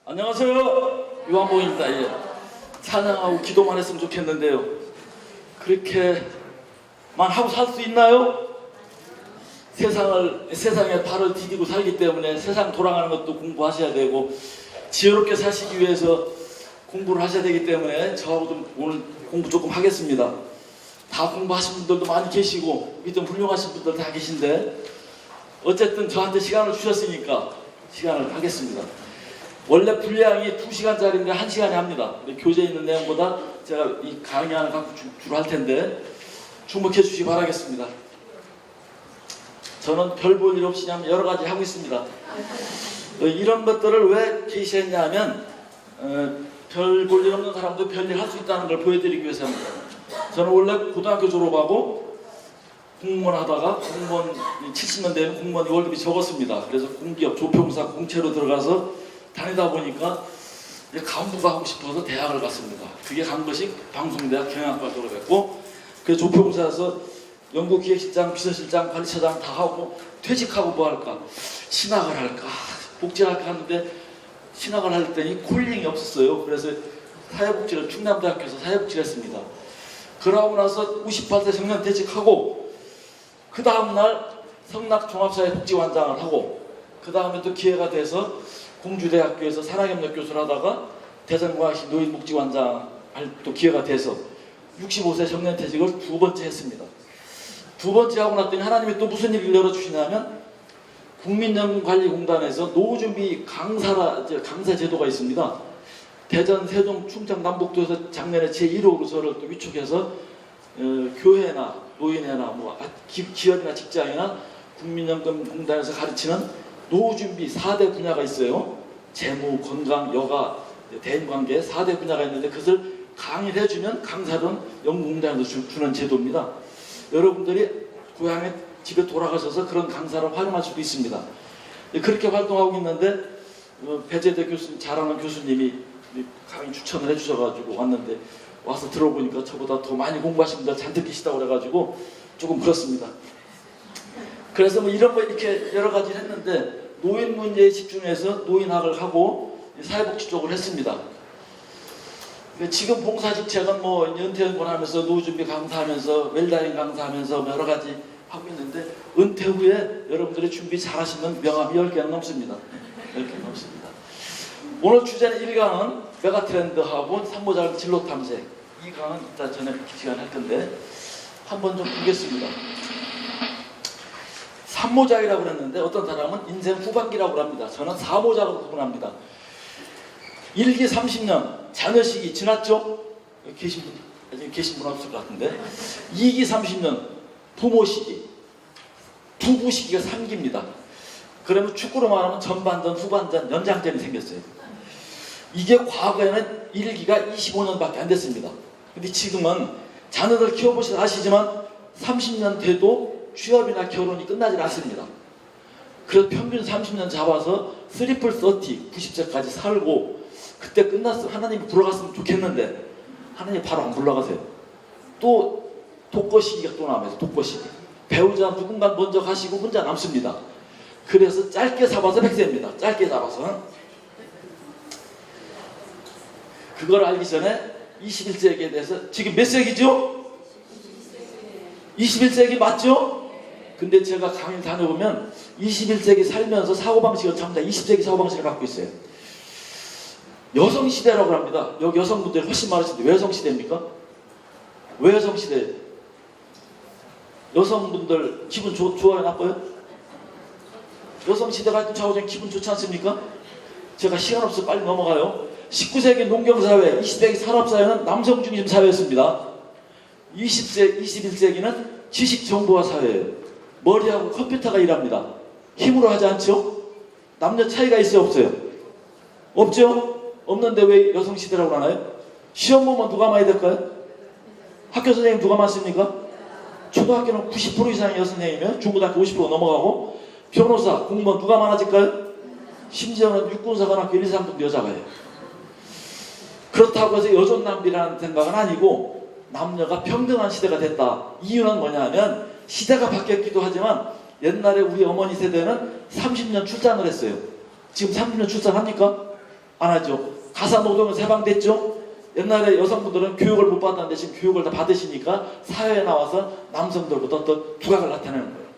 안녕하세요. 요한복음입니다. 예. 찬양하고 기도만 했으면 좋겠는데요. 그렇게만 하고 살 수 있나요? 세상에 발을 디디고 살기 때문에 세상 돌아가는 것도 공부하셔야 되고 지혜롭게 사시기 위해서 공부를 하셔야 되기 때문에 저하고도 오늘 공부 조금 하겠습니다. 다 공부하신 분들도 많이 계시고 믿음 훌륭하신 분들 다 계신데 어쨌든 저한테 시간을 주셨으니까 시간을 하겠습니다. 원래 분량이 2시간짜리인데 1시간에 합니다. 교재에 있는 내용보다 제가 이 강의안을 갖고 주로 할 텐데 주목해 주시기 바라겠습니다. 저는 별 볼 일 없이 그냥 여러 가지 하고 있습니다. 이런 것들을 왜 게시했냐 하면 별 볼 일 없는 사람도 별일 할 수 있다는 걸 보여드리기 위해서입니다. 저는 원래 고등학교 졸업하고 공무원 하다가 공무원 70년 되면 공무원 월급이 적었습니다. 그래서 공기업 조평사 공채로 들어가서 다니다 보니까 간부가 하고 싶어서 대학을 갔습니다. 그게 간 것이 방송대학 경영학과 졸업했고 그래서 조평사에서 연구기획실장, 비서실장, 관리처장 다 하고 퇴직하고 뭐 할까? 신학을 할까? 복지학과 하는데 신학을 할 때니 콜링이 없었어요. 그래서 사회복지를 충남대학교에서 사회복지를 했습니다. 그러고 나서 58세 정년퇴직하고 그 다음날 성락종합사회복지관장을 하고 그 다음에 또 기회가 돼서 공주대학교에서 산학협력 교수를 하다가 대전광역시 노인복지관장 할 또 기회가 돼서 65세 정년퇴직을 2번째 했습니다. 2번째 하고 났더니 하나님이 또 무슨 일을 열어주시냐면 국민연금관리공단에서 노후준비 강사 제도가 있습니다. 대전, 세종, 충청, 남북도에서 작년에 제1호로 저를 또 위촉해서 교회나 노인회나 뭐 기업이나 직장이나 국민연금공단에서 가르치는 노후준비 4대 분야가 있어요. 재무, 건강, 여가, 대인관계 4대 분야가 있는데 그것을 강의를 해주면 강사는 연구공단에서 주는 제도입니다. 여러분들이 고향에 집에 돌아가셔서 그런 강사를 활용할 수도 있습니다. 그렇게 활동하고 있는데 배재대 교수님, 잘하는 교수님이 강의 추천을 해주셔가지고 왔는데 와서 들어보니까 저보다 더 많이 공부하신 분들 잔뜩 계시다고 그래가지고 조금 그렇습니다. 그래서 뭐 이런 거 이렇게 여러 가지를 했는데 노인 문제에 집중해서 노인학을 하고 사회복지 쪽을 했습니다. 지금 봉사직책은 뭐 은퇴연구원 하면서 노후준비 강사하면서 웰다잉 강사하면서 여러 가지 하고 있는데 은퇴 후에 여러분들이 준비 잘 하시면 명함이 10개는 넘습니다. 10개 넘습니다. 오늘 주제는 1강은 메가트렌드하고 산모작 진로 탐색. 2강은 이따 저녁 시간 할 텐데 한번 좀 보겠습니다. 산모작이라고 그랬는데 어떤 사람은 인생 후반기라고 합니다. 저는 사모작으로 구분합니다. 1기 30년 자녀 시기 지났죠? 계신 분 없을 것 같은데 2기 30년 부모 시기 부부 시기가 3기입니다. 그러면 축구로 말하면 전반전, 후반전, 연장전이 생겼어요. 이게 과거에는 1기가 25년밖에 안 됐습니다. 근데 지금은 자녀들 키워보셔서 아시지만 30년 돼도 취업이나 결혼이 끝나질 않습니다. 그래서 평균 30년 잡아서 3+30, 90세까지 살고 그때 끝났으면 하나님이 불러갔으면 좋겠는데 하나님 바로 안 불러가세요. 또 독거 시기가 또 남아요. 독거 시기. 배우자 누군가 먼저 가시고 혼자 남습니다. 그래서 짧게 잡아서 100세입니다. 짧게 잡아서. 그걸 알기 전에 21세기에 대해서 지금 몇 세기죠? 21세기 맞죠? 근데 제가 강의를 다녀보면 21세기 살면서 사고방식을 전부 다 20세기 사고방식을 갖고 있어요. 여성시대라고 합니다. 여기 여성분들이 훨씬 많으신데 왜 여성시대입니까? 왜 여성시대예요? 여성분들 기분 좋아요? 나빠요? 여성시대가 하여튼 좌우전 기분 좋지 않습니까? 제가 시간 없어서 빨리 넘어가요. 19세기 농경사회, 20세기 산업사회는 남성 중심 사회였습니다. 21세기는 지식정보화 사회예요. 머리하고 컴퓨터가 일합니다. 힘으로 하지 않죠? 남녀 차이가 있어요? 없어요? 없죠? 없는데 왜 여성시대라고 하나요? 시험 보면 누가 많이 될까요? 학교 선생님 누가 많습니까? 초등학교는 90% 이상이 여선생님이면 중고등학교 50% 넘어가고 변호사, 공무원 누가 많아질까요? 심지어는 육군사관학교 1, 2, 3등도 여자가 해요. 그렇다고 해서 여존남비라는 생각은 아니고 남녀가 평등한 시대가 됐다. 이유는 뭐냐면 시대가 바뀌었기도 하지만 옛날에 우리 어머니 세대는 30년 출산을 했어요. 지금 30년 출산합니까? 안 하죠. 가사노동은 해방됐죠. 옛날에 여성분들은 교육을 못 받았는데 지금 교육을 다 받으시니까 사회에 나와서 남성들보다 어떤 두각을 나타내는 거예요.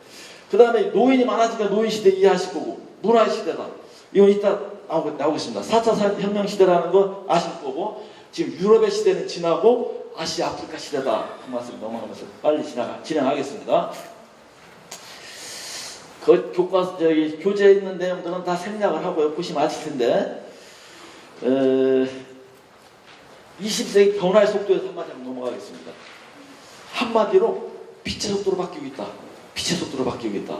그 다음에 노인이 많아지니까 노인 시대 이해하실 거고, 문화의 시대다. 이건 이따 나오겠습니다. 4차 혁명 시대라는 거 아실 거고, 지금 유럽의 시대는 지나고 아시아 아프리카 시대다. 그 말씀 넘어가면서 빨리 진행하겠습니다. 그 교재에 있는 내용들은 다 생략을 하고요. 보시면 아실 텐데, 20세기 변화의 속도에서 한마디 한번 넘어가겠습니다. 한마디로 빛의 속도로 바뀌고 있다. 빛의 속도로 바뀌고 있다.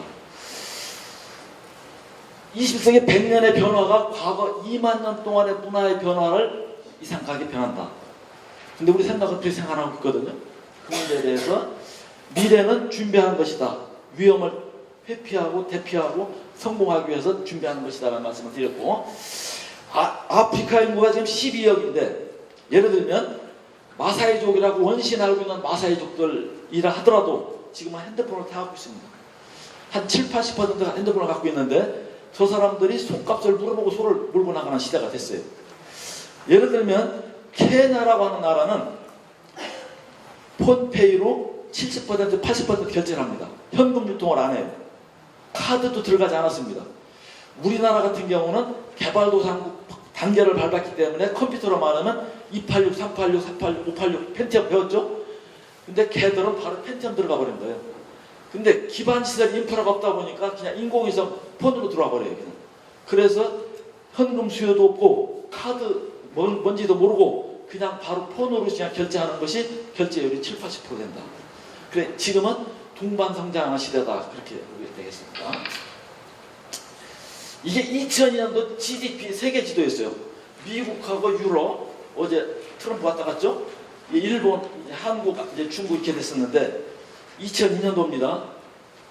20세기 100년의 변화가 과거 2만 년 동안의 문화의 변화를 이상하게 변한다. 근데 우리 생각은 그렇게 생각 안 하고 있거든요. 그 문제에 대해서 미래는 준비하는 것이다. 위험을 회피하고 대피하고 성공하기 위해서 준비하는 것이다 라는 말씀을 드렸고, 아프리카 인구가 지금 12억인데 예를 들면 마사이족이라고 원신 알고 있는 마사이족들이라 하더라도 지금은 핸드폰을 다 갖고 있습니다. 한 7, 80%가 핸드폰을 갖고 있는데 저 사람들이 손값을 물어보고 소를 물고 나가는 시대가 됐어요. 예를 들면 케냐라고 하는 나라는 폰페이로 70%, 80% 결제를 합니다. 현금 유통을 안 해요. 카드도 들어가지 않았습니다. 우리나라 같은 경우는 개발도상국 단계를 밟았기 때문에 컴퓨터로 말하면 286, 386, 486, 586 펜티엄 배웠죠? 근데 걔들은 바로 펜티엄 들어가 버린 거예요. 근데 기반 시설 인프라가 없다 보니까 그냥 인공위성 폰으로 들어와 버려요. 그냥. 그래서 현금 수요도 없고 카드 뭔지도 모르고 그냥 바로 폰으로 그냥 결제하는 것이 결제율이 7, 80% 된다. 그래 지금은 동반성장하는 시대다. 그렇게 보게 되겠습니다. 이게 2002년도 GDP 세계 지도였어요. 미국하고 유럽, 어제 트럼프 왔다 갔죠? 일본, 한국, 이제 중국 이렇게 됐었는데 2002년도입니다.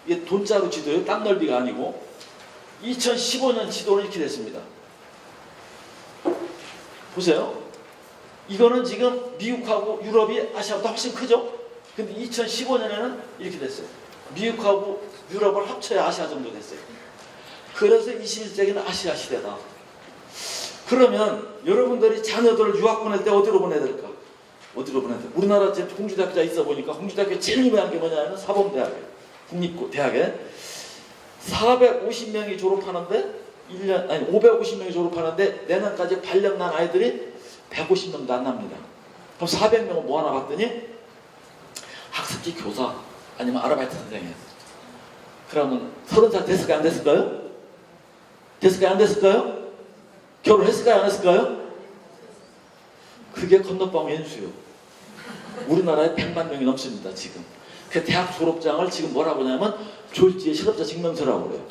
이게 돈자루 지도예요. 땅 넓이가 아니고 2015년 지도는 이렇게 됐습니다. 보세요. 이거는 지금 미국하고 유럽이 아시아보다 훨씬 크죠? 근데 2015년에는 이렇게 됐어요. 미국하고 유럽을 합쳐야 아시아 정도 됐어요. 그래서 21세기는 아시아 시대다. 그러면 여러분들이 자녀들을 유학 보낼 때 어디로 보내야 될까? 어디로 보내야 될까? 우리나라 지금 공주대학교 있어 보니까 공주대학교 제일 유명한 게 뭐냐면 사범대학이에요. 국립대학에 450명이 졸업하는데 550명이 졸업하는데 내년까지 발령 난 아이들이 150명도 안 납니다. 그럼 400명은 뭐 하나 봤더니 학습지 교사 아니면 아르바이트 선생이에요. 그러면 30살 됐을까요? 안 됐을까요? 됐을까요? 안 됐을까요? 결혼했을까요? 안 했을까요? 그게 건너방 연수요. 우리나라에 100만 명이 넘습니다. 지금. 그 대학 졸업장을 지금 뭐라고 하냐면 졸지의 실업자 증명서라고 그래요.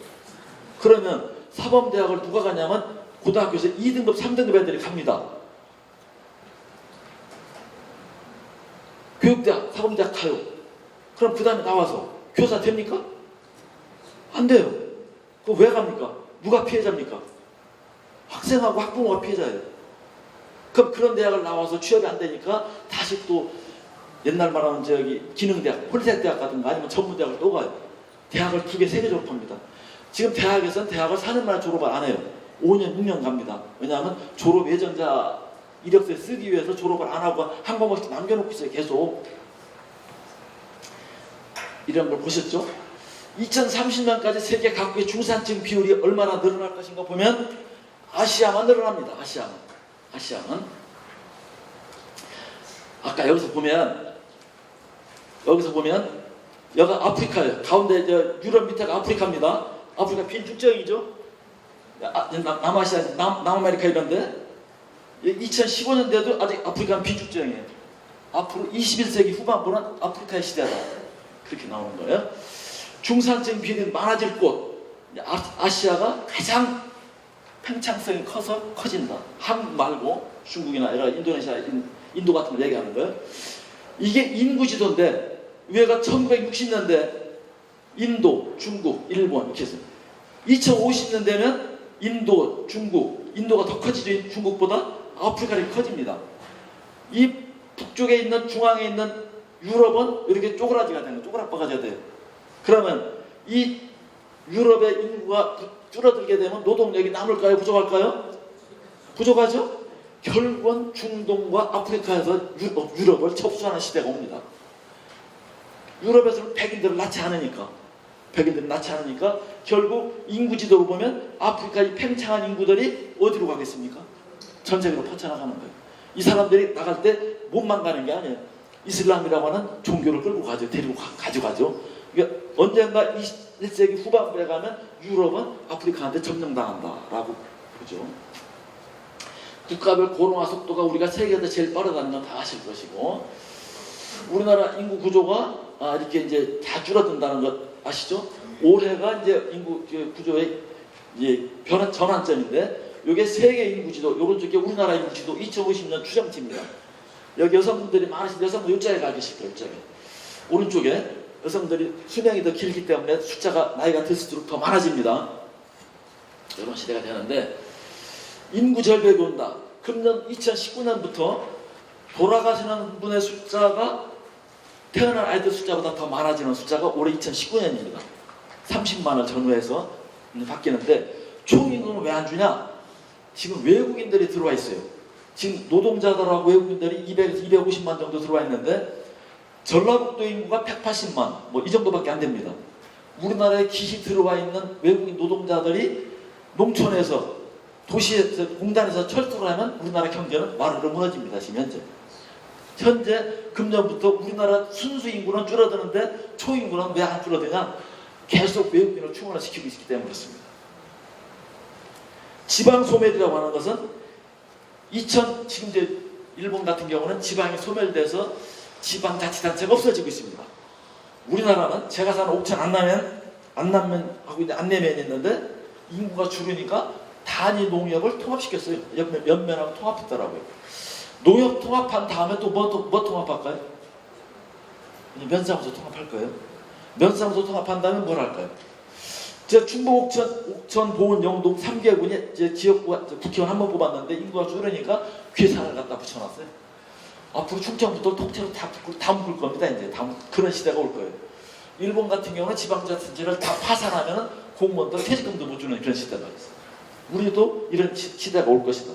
그러면 사범대학을 누가 가냐면 고등학교에서 2등급, 3등급 애들이 갑니다. 교육대학, 사범대학 가요. 그럼 그 다음에 나와서 교사 됩니까? 안 돼요. 그거 왜 갑니까? 누가 피해자입니까? 학생하고 학부모가 피해자예요. 그럼 그런 대학을 나와서 취업이 안 되니까 다시 또 옛날 말하는 기능대학, 폴리텍대학 같은 거 아니면 전문대학을 또 가요. 대학을 2개, 3개 졸업합니다. 지금 대학에서는 대학을 4년 만에 졸업을 안 해요. 5년, 6년 갑니다. 왜냐하면 졸업 예정자 이력서에 쓰기 위해서 졸업을 안 하고 한 과목씩 남겨놓고 있어요. 계속. 이런 걸 보셨죠? 2030년까지 세계 각국의 중산층 비율이 얼마나 늘어날 것인가 보면 아시아만 늘어납니다. 아시아는. 아까 여기서 보면 여기가 아프리카예요. 가운데 유럽 밑에가 아프리카입니다. 아프리카 빈죽정이죠. 남아시아, 남아메리카 이런데 2015년대도 아직 아프리카는 빈죽정이에요. 앞으로 21세기 후반부는 아프리카의 시대다. 그렇게 나오는 거예요. 중산층 비율이 많아질 곳, 아시아가 가장 팽창성이 커서 커진다. 한국 말고 중국이나 인도네시아, 인도 같은 걸 얘기하는 거예요. 이게 인구 지도인데 위에가 1960년대 인도, 중국, 일본 이렇게 해서 2050년 되면 인도, 중국, 인도가 더 커지죠. 중국보다 아프리카가 커집니다. 이 북쪽에 있는 중앙에 있는 유럽은 이렇게 쪼그라지가 되는 거예요. 쪼그라빠가져야 돼요. 그러면 이 유럽의 인구가 줄어들게 되면 노동력이 남을까요? 부족할까요? 부족하죠? 결국은 중동과 아프리카에서 유럽을 접수하는 시대가 옵니다. 유럽에서는 백인들을 낳지 않으니까 결국 인구 지도로 보면 아프리카의 팽창한 인구들이 어디로 가겠습니까? 전 세계로 퍼져나가는 거예요. 이 사람들이 나갈 때 몸만 가는 게 아니에요. 이슬람이라고 하는 종교를 끌고 가죠. 데리고 가져가죠. 그러니까 언젠가 21세기 후반부에 가면 유럽은 아프리카한테 점령당한다라고 보죠. 국가별 고령화 속도가 우리가 세계에서 제일 빠르다는 건 다 아실 것이고, 우리나라 인구 구조가 이렇게 이제 다 줄어든다는 것 아시죠? 올해가 이제 인구 구조의 이제 전환점인데, 이게 세계 인구 지도, 오른쪽에 우리나라 인구 지도 2050년 추정치입니다. 여기 여성분들이 많으신 여성분 요자에 가 계실 거예요. 요자에. 오른쪽에 여성들이 수명이 더 길기 때문에 숫자가 나이가 들수록 더 많아집니다. 이런 시대가 되는데, 인구 절벽이 온다. 금년 2019년부터 돌아가시는 분의 숫자가 태어난 아이들 숫자보다 더 많아지는 숫자가 올해 2019년입니다. 30만을 전후해서 바뀌는데, 총임금은 왜 안 주냐? 지금 외국인들이 들어와 있어요. 지금 노동자들하고 외국인들이 200에서 250만 정도 들어와 있는데, 전라북도 인구가 180만 뭐 이 정도밖에 안 됩니다. 우리나라에 기시 들어와 있는 외국인 노동자들이 농촌에서 도시에서 공단에서 철수를 하면 우리나라 경제는 마르르 무너집니다. 지금 현재 금년부터 우리나라 순수 인구는 줄어드는데 초인구는 왜 안 줄어드냐? 계속 외국인을 충원을 시키고 있기 때문에 그렇습니다. 지방 소멸이라고 하는 것은 지금 이제 일본 같은 경우는 지방이 소멸돼서 지방자치단체가 없어지고 있습니다. 우리나라는 제가 사는 옥천 안남면하고 이제 안내면이 있는데, 인구가 줄으니까 단위 농협을 통합시켰어요. 연면하고 통합했더라고요. 농협 통합한 다음에 또 뭐 통합할까요? 면사무소 통합할 거예요. 면사무소 통합한 다음에 뭘 할까요? 제가 충북 옥천 보은 영동 3개군이 이제 지역구 국회의원 한 번 뽑았는데 인구가 줄으니까 괴산을 갖다 붙여놨어요. 앞으로 충청부터 통째로 다 묶을 겁니다. 이제 그런 시대가 올 거예요. 일본 같은 경우는 지방자치단체를 다 파산하면 공무원들 퇴직금도 못 주는 그런 시대가 있어요. 우리도 이런 시대가 올 것이다.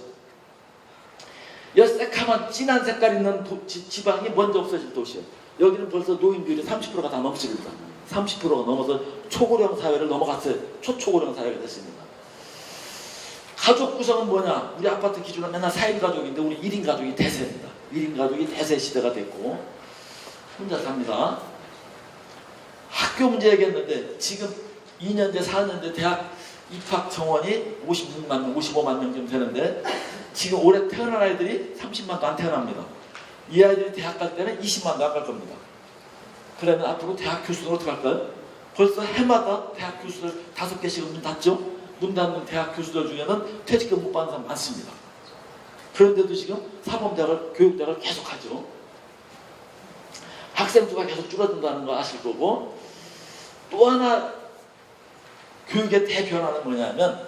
이 새카만 진한 색깔 있는 지방이 먼저 없어질 도시예요. 여기는 벌써 노인 비율이 30%가 다 넘습니다. 30%가 넘어서 초고령 사회를 넘어갔어요. 초초고령 사회가 됐습니다. 가족 구성은 뭐냐? 우리 아파트 기준은 맨날 4인 가족인데 우리 1인 가족이 대세입니다. 1인 가족이 대세 시대가 됐고, 혼자 삽니다. 학교 문제 얘기했는데 지금 2년제 4년제 대학 입학 정원이 56만 명, 55만 명 정도 되는데, 지금 올해 태어난 아이들이 30만도 안 태어납니다. 이 아이들이 대학 갈 때는 20만도 안 갈 겁니다. 그러면 앞으로 대학 교수들 어떻게 할까요? 벌써 해마다 대학 교수들 5개씩은 문 닫죠? 문 닫는 대학 교수들 중에는 퇴직금 못 받는 사람 많습니다. 그런데도 지금 사범대학을, 교육대학을 계속 하죠. 학생 수가 계속 줄어든다는 거 아실 거고, 또 하나 교육의 대변화는 뭐냐면,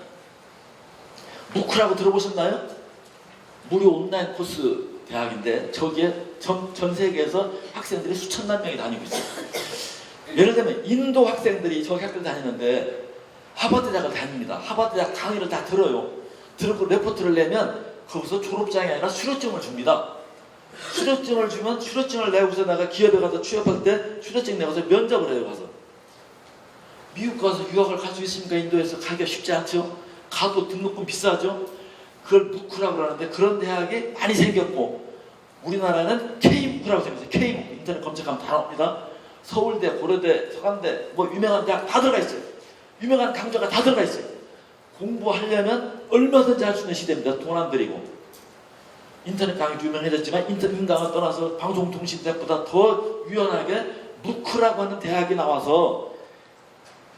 무크라고 들어보셨나요? 무료 온라인 코스 대학인데 저기에 전 세계에서 학생들이 수천만 명이 다니고 있어요. 예를 들면 인도 학생들이 저기 학교를 다니는데 하버드 대학을 다닙니다. 하버드 대학 강의를 다 들어요. 들고 레포트를 내면 거기서 졸업장이 아니라 수료증을 줍니다. 수료증을 주면 수료증을 내고서 내가 기업에 가서 취업할 때 수료증 내고서 면접을 해요. 가서 미국 가서 유학을 갈 수 있습니까? 인도에서 가기가 쉽지 않죠. 가도 등록금 비싸죠. 그걸 무크라고 그러는데 그런 대학이 많이 생겼고, 우리나라는 K무크라고 생겼어요. K무크 인터넷 검색하면 다 나옵니다. 서울대, 고려대, 서강대 뭐 유명한 대학 다 들어가 있어요. 유명한 강좌가 다 들어가 있어요. 공부하려면 얼마든지 할 수 있는 시대입니다. 돈 안 들이고. 인터넷 강의도 유명해졌지만 인터넷 강을 떠나서 방송통신대학보다 더 유연하게 무크라고 하는 대학이 나와서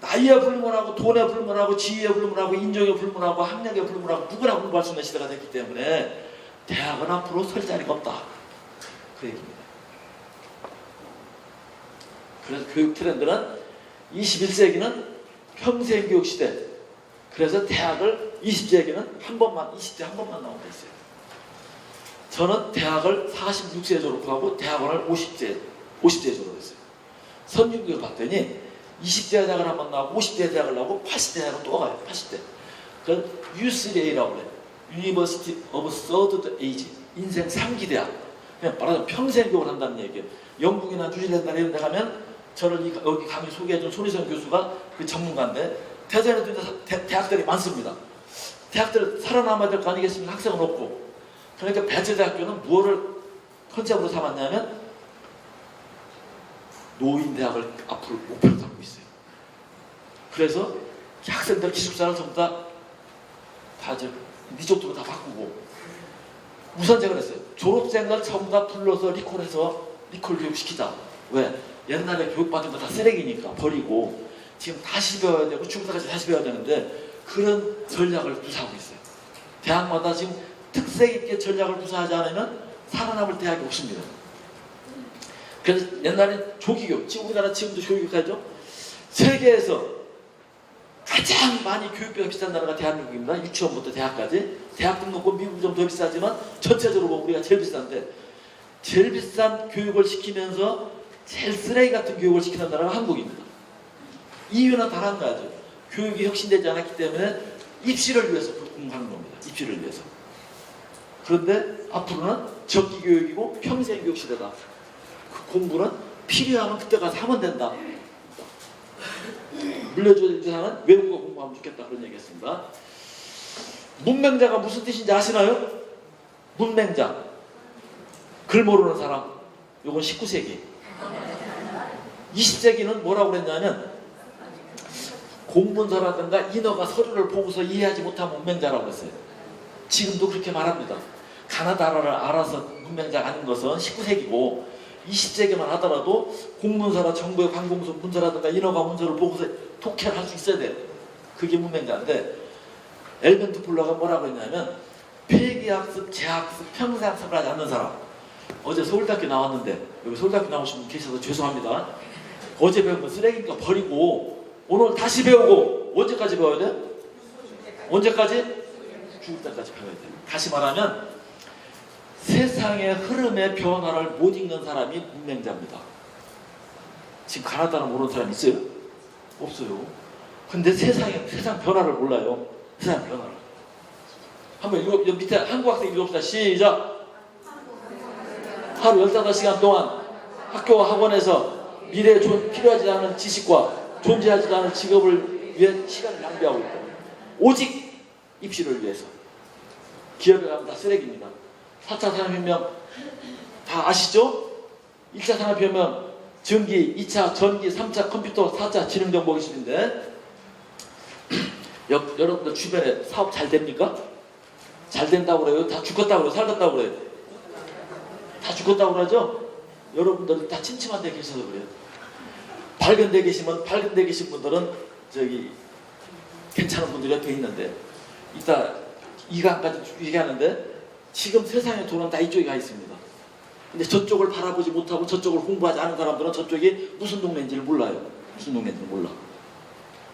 나이에 불문하고 돈에 불문하고 지위에 불문하고 인종에 불문하고 학력에 불문하고 누구나 공부할 수 있는 시대가 됐기 때문에 대학은 앞으로 설 자리가 없다. 그 얘기입니다. 그래서 교육 트렌드는 21세기는 평생교육 시대. 그래서 대학을 20세기는 한 번만, 20대 한 번만 나오고 있어요. 저는 대학을 46세에 졸업하고 대학원을 50세에 졸업했어요. 선진국을 봤더니 20대 대학을 한 번 나오고 50대 대학을 나오고 80대 대학을 또 가요. 80대. 그건 U3A라고 그래요. University of Third Age, 인생 3기 대학. 그냥 말하자면 평생 교육을 한다는 얘기예요. 영국이나 뉴질랜드나 이런 데 가면 저를 여기 강의 소개해준 손희성 교수가 그 전문가인데, 대전에도 이제 대학들이 많습니다. 대학들 살아남아야 될 거 아니겠습니까? 학생은 없고. 그러니까 배재대학교는 무엇을 컨셉으로 삼았냐면 노인대학을 앞으로 목표로 삼고 있어요. 그래서 학생들 기숙사를 전부 다 이제 리조트로 다 바꾸고, 우선 제가 그랬어요. 졸업생들 전부 다 불러서 리콜 교육 시키자. 왜? 옛날에 교육받은 거 다 쓰레기니까 버리고 지금 다시 배워야 되고 중사까지 다시 배워야 되는데, 그런 전략을 구사하고 있어요. 대학마다 지금 특색 있게 전략을 구사하지 않으면 살아남을 대학이 없습니다. 그래서 옛날엔 조기교육, 지금 우리나라 지금도 조기교육하죠. 세계에서 가장 많이 교육비가 비싼 나라가 대한민국입니다. 유치원부터 대학까지. 대학 등록금 미국이 좀 더 비싸지만 전체적으로 보면 우리가 제일 비싼데, 제일 비싼 교육을 시키면서 제일 쓰레기 같은 교육을 시키는 나라가 한국입니다. 이유는 단 한 가지. 교육이 혁신되지 않았기 때문에 입시를 위해서 공부하는 겁니다. 입시를 위해서. 그런데 앞으로는 적기 교육이고 평생 교육 시대다. 그 공부는 필요하면 그때 가서 하면 된다. 물려줄 이상은 외국어 공부하면 좋겠다. 그런 얘기했습니다. 문맹자가 무슨 뜻인지 아시나요? 문맹자. 글 모르는 사람. 요건 19세기. 20세기는 뭐라고 그랬냐면, 공문서라든가 인어가 서류를 보고서 이해하지 못하면 문맹자라고 했어요. 지금도 그렇게 말합니다. 가나다라를 알아서 문맹자가 아닌 것은 19세기고, 20세기만 하더라도 공문서나 정부의 관공서 문서라든가 인어가 문서를 보고서 독해를 할 수 있어야 돼요. 그게 문맹자인데, 엘벤트 플러가 뭐라고 했냐면, 필기학습, 재학습, 평생학습을 하지 않는 사람. 어제 서울대학교 나왔는데, 여기 서울대학교 나오신 분 계셔서 죄송합니다. 어제 배운 거 쓰레기니까 버리고 오늘 다시 배우고, 언제까지 배워야 돼? 언제까지? 죽을 때까지 배워야 돼. 다시 말하면 세상의 흐름의 변화를 못 읽는 사람이 문맹자입니다. 지금 가나다는 모르는 사람 있어요? 없어요. 근데 세상 변화를 몰라요. 세상 변화를. 한번 이거 밑에 한국 학생 읽어봅시다. 시작. 하루 15시간 동안 학교와 학원에서 미래에 필요하지 않은 지식과 존재하지 않은 직업을 위해 시간을 낭비하고 있고, 오직 입시를 위해서. 기업에 가면 다 쓰레기입니다. 4차 산업혁명 다 아시죠? 1차 산업혁명 전기, 2차 전기, 3차 컴퓨터, 4차 지능정보기술인데, 여러분들 주변에 사업 잘 됩니까? 잘 된다고 그래요? 다 죽었다고 그래요? 살았다고 그래요? 다 죽었다고 그러죠? 여러분들 다 침침한 데 계셔서 그래요. 밝은 데 계신 분들은 저기 괜찮은 분들이 옆에 있는데, 이따 이강까지 얘기하는데, 지금 세상의 돈은 다 이쪽에 가 있습니다. 근데 저쪽을 바라보지 못하고 저쪽을 홍보하지 않은 사람들은 저쪽이 무슨 동네인지를 몰라요. 무슨 동네인지를 몰라.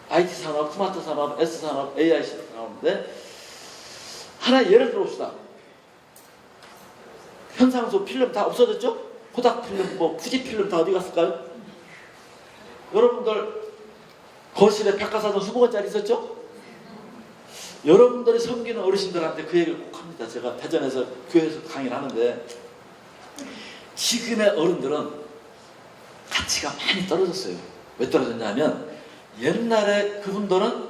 IT 산업, 스마트 산업, S 산업, AI 산업인데, 하나 예를 들어봅시다. 현상소 필름 다 없어졌죠? 코닥 필름, fuji 필름 다 어디 갔을까요? 여러분들 거실에 백과사전 20권짜리 있었죠? 여러분들이 섬기는 어르신들한테 그 얘기를 꼭 합니다. 제가 대전에서 교회에서 강의를 하는데, 지금의 어른들은 가치가 많이 떨어졌어요. 왜 떨어졌냐면, 옛날에 그분들은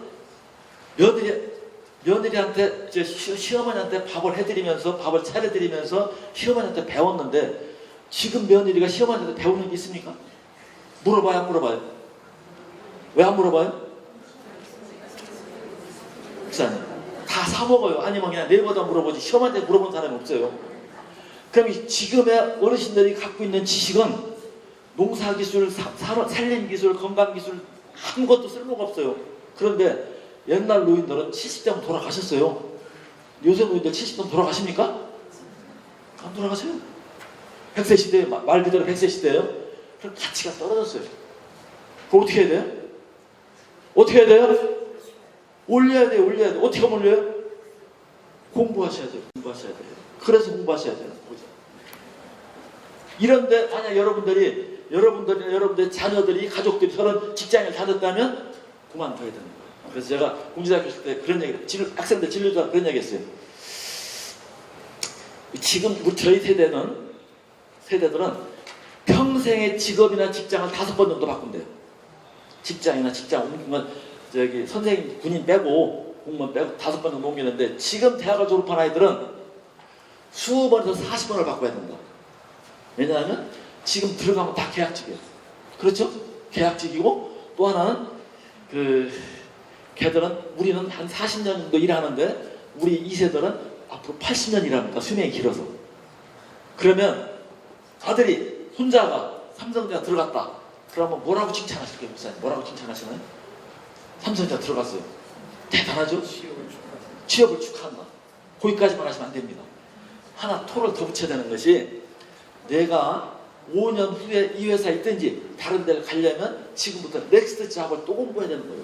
며느리한테, 시어머니한테 밥을 해드리면서, 밥을 차려드리면서 시어머니한테 배웠는데, 지금 며느리가 시어머니한테 배우는 게 있습니까? 물어봐요, 안 물어봐요? 왜 안 물어봐요? 목사님, 다 사먹어요. 아니면 그냥 네이버다 물어보지 시어머니한테 물어본 사람이 없어요. 그럼 지금의 어르신들이 갖고 있는 지식은 농사기술, 산림기술, 건강기술 아무것도 쓸모가 없어요. 그런데 옛날 노인들은 70대면 돌아가셨어요. 요새 노인들 70대면 돌아가십니까? 안 돌아가세요. 100세 시대에, 말 그대로 100세 시대예요. 그럼 가치가 떨어졌어요. 그럼 어떻게 해야 돼요? 어떻게 해야 돼요? 올려야 돼요. 어떻게 하면 올려요? 공부하셔야 돼요. 그래서 공부하셔야 돼요. 이런데 만약 여러분들의 자녀들이, 가족들이 저런 직장을 다녔다면 그만둬야 되는 거예요. 그래서 제가 공지대학교 있을 때 그런 얘기를, 학생들 진료자 그런 얘기 했어요. 지금 저희 세대들은 평생의 직업이나 직장을 5번 정도 바꾼대요. 직장이나 직장 옮긴 건 저기 선생님, 군인 빼고 공무원 빼고 5번 정도 옮기는데 지금 대학을 졸업한 아이들은 20번에서 40번을 바꿔야 된다. 왜냐하면 지금 들어가면 다 계약직이에요. 그렇죠? 계약직이고 또 하나는 걔들은 우리는 한 40년 정도 일하는데 우리 2세들은 앞으로 80년 일합니다. 수명이 길어서. 그러면 아들이 손자가 삼성전자 들어갔다. 그러면 뭐라고 칭찬하실게요, 목사님? 뭐라고 칭찬하시나요? 삼성전자 들어갔어요. 대단하죠? 취업을 축하한다. 거기까지만 하시면 안 됩니다. 하나 토를 더 붙여야 되는 것이 내가 5년 후에 이 회사에 있든지 다른 데를 가려면 지금부터 넥스트 잡을 또 공부해야 되는 거예요.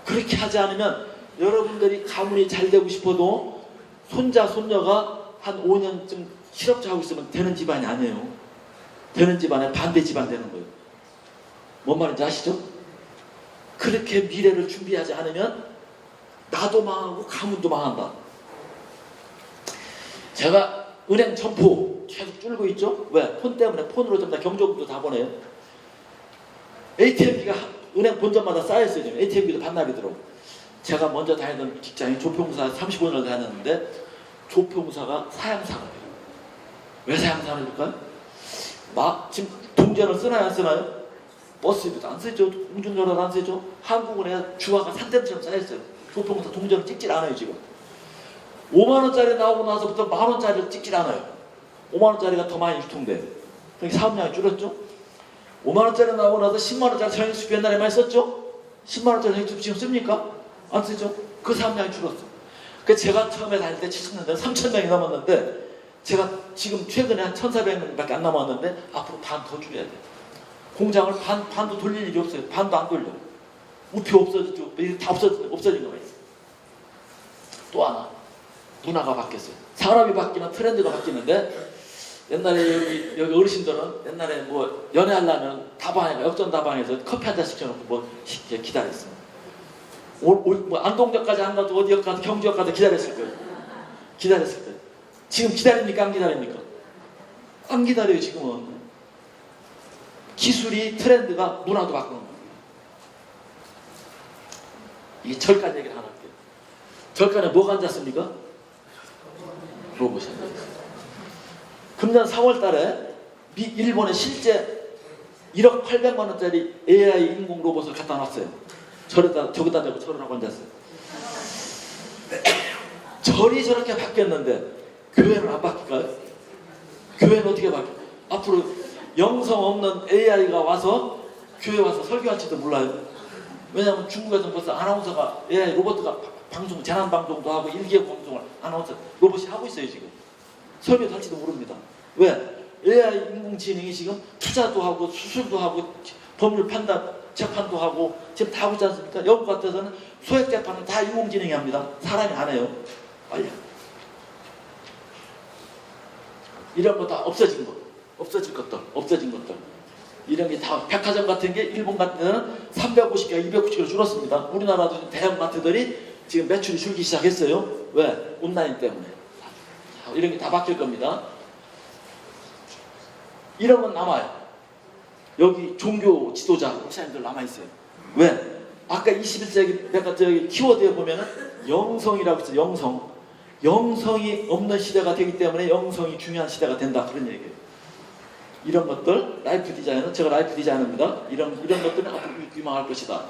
그렇게 하지 않으면 여러분들이 가문이 잘 되고 싶어도 손자, 손녀가 한 5년쯤 실업자 하고 있으면 되는 집안이 아니에요. 되는 집안에 반대 집안 되는 거예요. 뭔 말인지 아시죠? 그렇게 미래를 준비하지 않으면 나도 망하고 가문도 망한다. 제가 은행 점포 계속 줄고 있죠? 왜? 폰 때문에 폰으로 전부 다 경조금도 다 보내요. ATM기가 은행 본점마다 쌓여있어요. ATM기도 반납이 들어오고. 제가 먼저 다니던 직장이 조평사 35년을 다녔는데 조평사가 사양사가 돼요. 왜 사양사입니까? 지금 동전을 쓰나요 안 쓰나요? 버스비도 안 쓰죠. 공중전화도 안 쓰죠. 한국은행 주화가 산댐처럼 쌓여있어요. 조평사 동전을 찍질 않아요 지금. 5만원짜리 나오고 나서부터 만원짜리를 찍질 않아요. 5만원짜리가 더 많이 유통돼요. 그러니까 사업량이 줄었죠. 5만원짜리 나오고 나서 10만원짜리 전액수표 옛날에 많이 썼죠. 10만원짜리 전액수표 지금 씁니까? 안 쓰죠. 그 사업량이 줄었어. 그래서 제가 처음에 다닐 때 70년대는 3,000명이 넘었는데 제가 지금 최근에 한 1,400명밖에 안 남았는데 앞으로 반 더 줄여야 돼요. 공장을 반도 돌릴 일이 없어요. 반도 안 돌려. 우표 없어졌죠. 다 없어진 거가 있어요. 또 하나 문화가 바뀌었어요. 사람이 바뀌면 트렌드가 바뀌는데 옛날에 여기 어르신들은 옛날에 뭐 연애하려면 다방에 역전 다방에서 커피 한 잔 시켜놓고 뭐 기다렸어요. 뭐 안동역까지 안 가도 어디역 가도 경주역 가도 기다렸을 거예요. 기다렸을 거예요. 지금 기다립니까 안 기다립니까? 안 기다려요 지금은. 기술이 트렌드가 문화도 바꾸는 거예요. 이게 절간 얘기를 하나 할게요. 절간에 뭐가 앉았습니까? 로봇이 앉았어요. 금년 4월 달에 일본에 실제 1억 800만 원짜리 AI 인공 로봇을 갖다 놨어요. 저기다 대고 절을 하고 앉았어요. 절이 저렇게 바뀌었는데 교회는 안 바뀔까요? 교회는 어떻게 바뀌어요? 앞으로 영성 없는 AI가 와서 교회 와서 설교할지도 몰라요. 왜냐하면 중국에서는 벌써 아나운서가 AI 로봇가 방송, 재난방송도 하고 일기예보 방송을 아나운서 로봇이 하고 있어요 지금. 설교도 할지도 모릅니다. 왜? AI 인공지능이 지금 투자도 하고 수술도 하고 법률 판단, 재판도 하고 지금 다 하고 있지 않습니까? 영국 같아서는 소액 재판은 다 인공지능이 합니다. 사람이 안 해요. 빨리. 이런 거 다 없어진 것들. 이런 게 다 백화점 같은 게 일본 같은 데는 350개가 290개로 줄었습니다. 우리나라도 대형 마트들이 지금 매출이 줄기 시작했어요. 왜? 온라인 때문에. 이런 게 다 바뀔 겁니다. 이런 건 남아요. 여기 종교 지도자 목사님들 남아있어요. 왜? 아까 21세기 내가 저기 키워드에 보면은 영성이라고 했어요. 영성. 영성이 없는 시대가 되기 때문에 영성이 중요한 시대가 된다. 그런 얘기예요. 이런 것들 라이프 디자이너, 제가 라이프 디자이너입니다. 이런 것들은 앞으로 유망할 것이다.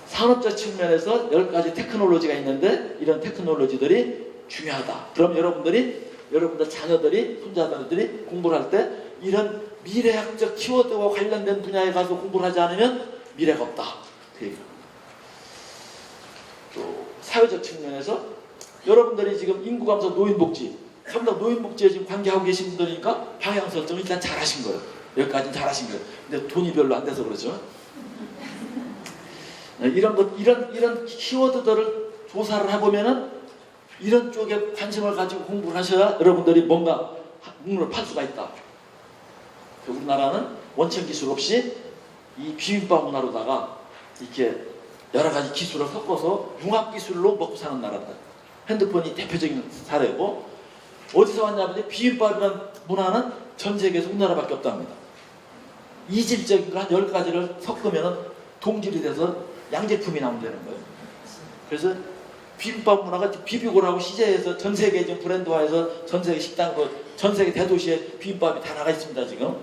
산업적 측면에서 10가지 테크놀로지가 있는데 이런 테크놀로지들이 중요하다. 그럼 여러분들 자녀들이, 손자들이 공부를 할 때 이런 미래학적 키워드와 관련된 분야에 가서 공부를 하지 않으면 미래가 없다. 그 얘기입니다. 또 사회적 측면에서 여러분들이 지금 인구감소 노인복지, 상당 노인복지에 지금 관계하고 계신 분들이니까 방향 설정을 일단 잘하신 거예요. 여기까지는 잘하신 거예요. 근데 돈이 별로 안 돼서 그렇죠. 이런 키워드들을 조사를 해보면은 이런 쪽에 관심을 가지고 공부를 하셔야 여러분들이 뭔가 문을 팔 수가 있다. 우리나라는 원천 기술 없이 이 비빔밥 문화로다가 이렇게 여러 가지 기술을 섞어서 융합 기술로 먹고 사는 나라다. 핸드폰이 대표적인 사례고, 어디서 왔냐면 비빔밥이라는 문화는 전 세계에서 우리나라밖에 없답니다. 이질적인 거 한 10가지를 섞으면 동질이 돼서 양제품이 나오면 되는 거예요. 그래서 비빔밥 문화가 비비고라고 시제해서 전 세계 지금 브랜드화해서 전 세계 식당으로, 전 세계 대도시에 비빔밥이 다 나가 있습니다, 지금.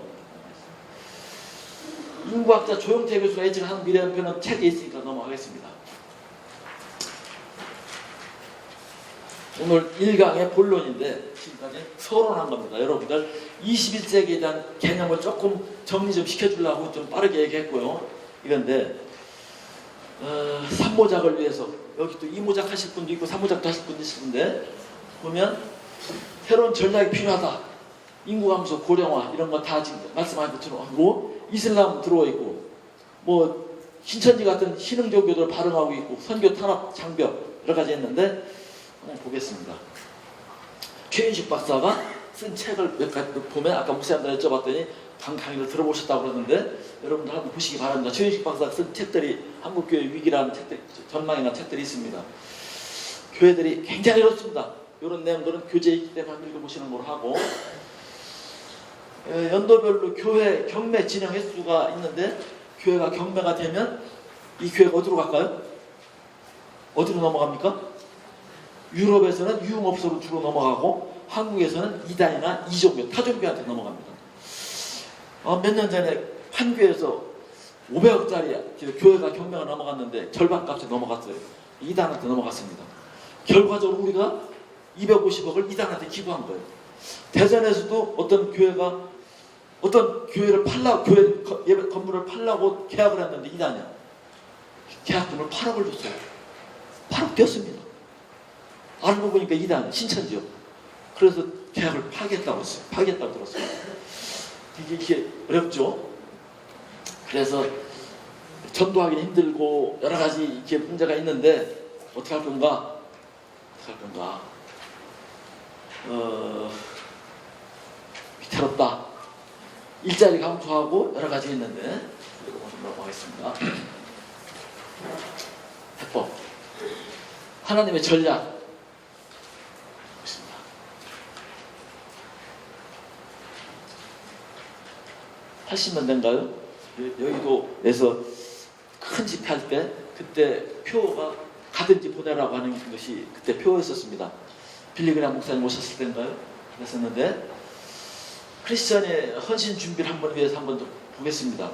인구학자 조영태 교수가 예측하는 미래표는 책에 있으니까 넘어가겠습니다. 오늘 1강의 본론인데 지금까지 서론한 겁니다. 여러분들 21세기에 대한 개념을 조금 정리 좀 시켜주려고 좀 빠르게 얘기했고요. 이건데 3모작을 위해서, 여기 또 2모작 하실 분도 있고 3모작도 하실 분도 있는데, 보면 새로운 전략이 필요하다. 인구 감소, 고령화 이런 거 다 지금 말씀하신 것처럼 하고, 이슬람 들어와 있고, 뭐 신천지 같은 신흥 종교들 발흥하고 있고, 선교 탄압 장벽 여러 가지 했는데 한번 보겠습니다. 최윤식 박사가 쓴 책을 몇 가지 보면, 아까 목사님들 여쭤봤더니 강의를 들어보셨다고 그러는데 여러분들 한번 보시기 바랍니다. 최윤식 박사가 쓴 책들이, 한국교회 위기라는 책들, 전망이라는 책들이 있습니다. 교회들이 굉장히 어렵습니다. 이런 내용들은 교재이기 때문에 한번 읽어보시는 걸로 하고, 연도별로 교회 경매 진행 횟수가 있는데, 교회가 경매가 되면 이 교회가 어디로 갈까요? 어디로 넘어갑니까? 유럽에서는 유흥업소로 주로 넘어가고, 한국에서는 이단이나 이종교, 타종교한테 넘어갑니다. 몇 년 전에 한 교회에서 500억짜리 교회가 경매가 넘어갔는데 절반값에 넘어갔어요. 이단한테 넘어갔습니다. 결과적으로 우리가 250억을 이단한테 기부한 거예요. 대전에서도 어떤 교회를 팔라고, 교회 건물을 팔라고 계약을 했는데 이단이야. 계약금을 8억을 줬어요. 8억 떼었습니다. 알고 보니까 이단, 신천지요. 그래서 계약을 파기했다고 했어요. 파기했다고 들었어요. 이게 어렵죠. 그래서 전도하기는 힘들고 여러 가지 이렇게 문제가 있는데 어떻게 할 건가? 위태롭다. 일자리 감소하고 여러 가지 있는데 이거 좀 넘어가겠습니다. 해법. 하나님의 전략. 보겠습니다. (80년대인가요) 여의도에서 큰 집회할 때, 그때 표가 가든지 보내라고 하는 것이 그때 표였었습니다. 빌리그람 목사님 오셨을 때인가요? 그랬었는데, 크리스천의 헌신 준비를 한번 위해서 한번 좀 보겠습니다.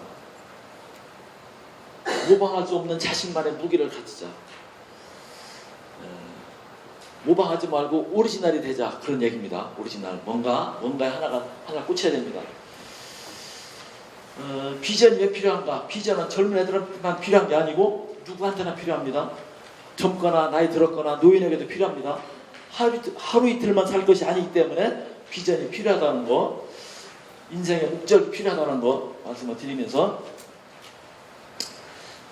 모방할 수 없는 자신만의 무기를 가지자. 모방하지 말고 오리지널이 되자, 그런 얘기입니다. 오리지널. 뭔가에 하나 꽂혀야 됩니다. 비전이 왜 필요한가? 비전은 젊은 애들한테만 필요한 게 아니고 누구한테나 필요합니다. 젊거나 나이 들었거나 노인에게도 필요합니다. 하루 이틀만 살 것이 아니기 때문에 비전이 필요하다는 거, 인생의 목적이 필요하다는 거 말씀을 드리면서,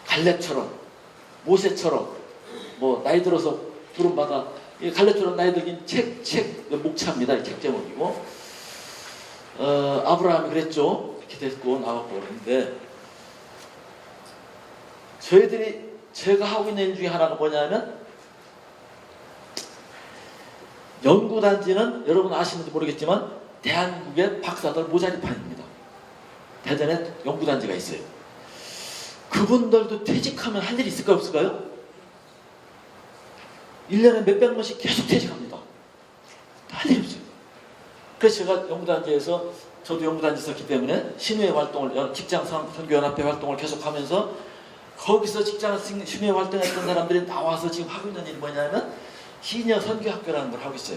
갈렙처럼, 모세처럼, 뭐 나이 들어서 부름받아, 갈렙처럼 나이 들긴 책 목차입니다. 책 제목이고, 아브라함이 그랬죠. 이렇게 됐고 나왔고 그러는데, 제가 하고 있는 일 중에 하나가 뭐냐면, 연구단지는 여러분 아시는지 모르겠지만 대한민국의 박사들 모자리판입니다. 대전에 연구단지가 있어요. 그분들도 퇴직하면 할 일이 있을까요, 없을까요? 1년에 몇백 명씩 계속 퇴직합니다. 할 일이 없어요. 그래서 제가 연구단지에서, 저도 연구단지 있었기 때문에 신우회 활동을, 직장선교연합회 활동을 계속하면서, 거기서 신우회 활동했던 사람들이 나와서 지금 하고 있는 일이 뭐냐면 시니어 선교학교라는 걸 하고 있어요.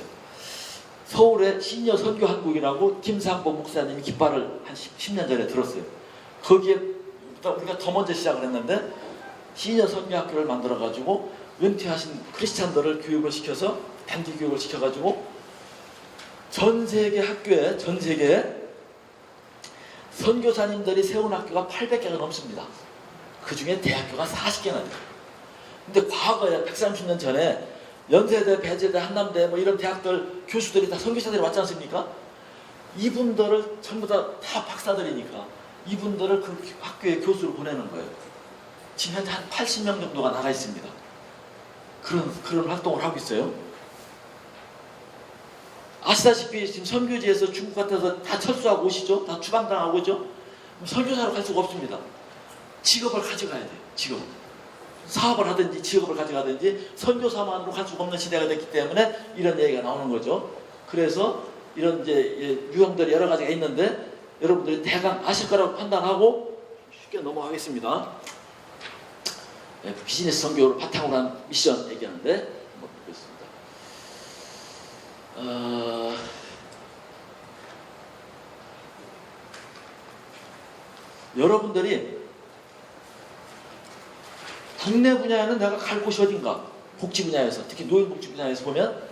서울에 시니어 선교한국이라고 김상복 목사님이 깃발을 한 10년 전에 들었어요. 거기에 우리가 더 먼저 시작을 했는데, 시니어 선교학교를 만들어가지고 은퇴하신 크리스찬들을 교육을 시켜서, 단기 교육을 시켜가지고 전 세계 학교에, 전 세계에 선교사님들이 세운 학교가 800개가 넘습니다. 그 중에 대학교가 40개나 돼요. 근데 과거에 130년 전에 연세대, 배재대, 한남대 뭐 이런 대학들 교수들이 다 선교사들이 왔지 않습니까? 이분들을 전부 다 박사들이니까 이분들을 그 학교에 교수로 보내는 거예요. 지금 현재 한 80명 정도가 나가 있습니다. 그런 활동을 하고 있어요. 아시다시피 지금 선교지에서 중국 같아서 다 철수하고 오시죠? 다 추방당하고 오죠? 선교사로 갈 수가 없습니다. 직업을 가져가야 돼요. 직업. 사업을 하든지 직업을 가져가든지 선교사만으로 갈 수가 없는 시대가 됐기 때문에 이런 얘기가 나오는 거죠. 그래서 이런 이제 유형들이 여러 가지가 있는데 여러분들이 대강 아실 거라고 판단하고 쉽게 넘어가겠습니다. 비즈니스 선교를 바탕으로 한 미션 얘기하는데 한번 보겠습니다. 여러분들이 국내 분야에는 내가 갈 곳이 어딘가, 복지 분야에서, 특히 노인복지 분야에서 보면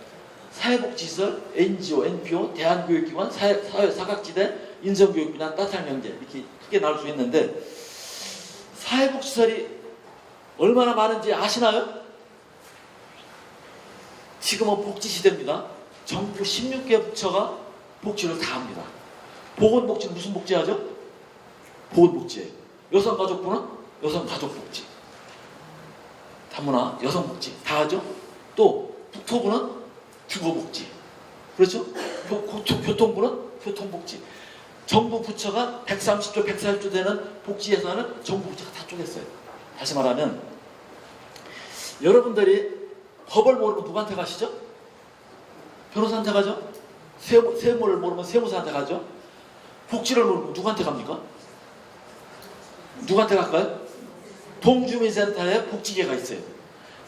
사회복지시설, NGO, NPO, 대한교육기관, 사회사각지대, 인성교육비나 따뜻한 경제 이렇게 크게 나올 수 있는데 사회복지시설이 얼마나 많은지 아시나요? 지금은 복지시대입니다. 정부 16개 부처가 복지를 다 합니다. 보건복지는 무슨 복지하죠? 보건복지예요. 여성가족부는 여성가족복지. 다문화 여성복지 다 하죠. 또 국토부는 주거복지. 그렇죠? 교통부는 교통복지. 정부 부처가 130조, 140조 되는 복지 예산을 정부 부처가 다 쪼갰어요. 다시 말하면 여러분들이 법을 모르면 누구한테 가시죠? 변호사한테 가죠? 세무를 모르면 세무사한테 가죠? 복지를 모르면 누구한테 갑니까? 누구한테 갈까요? 동주민센터에 복지계가 있어요.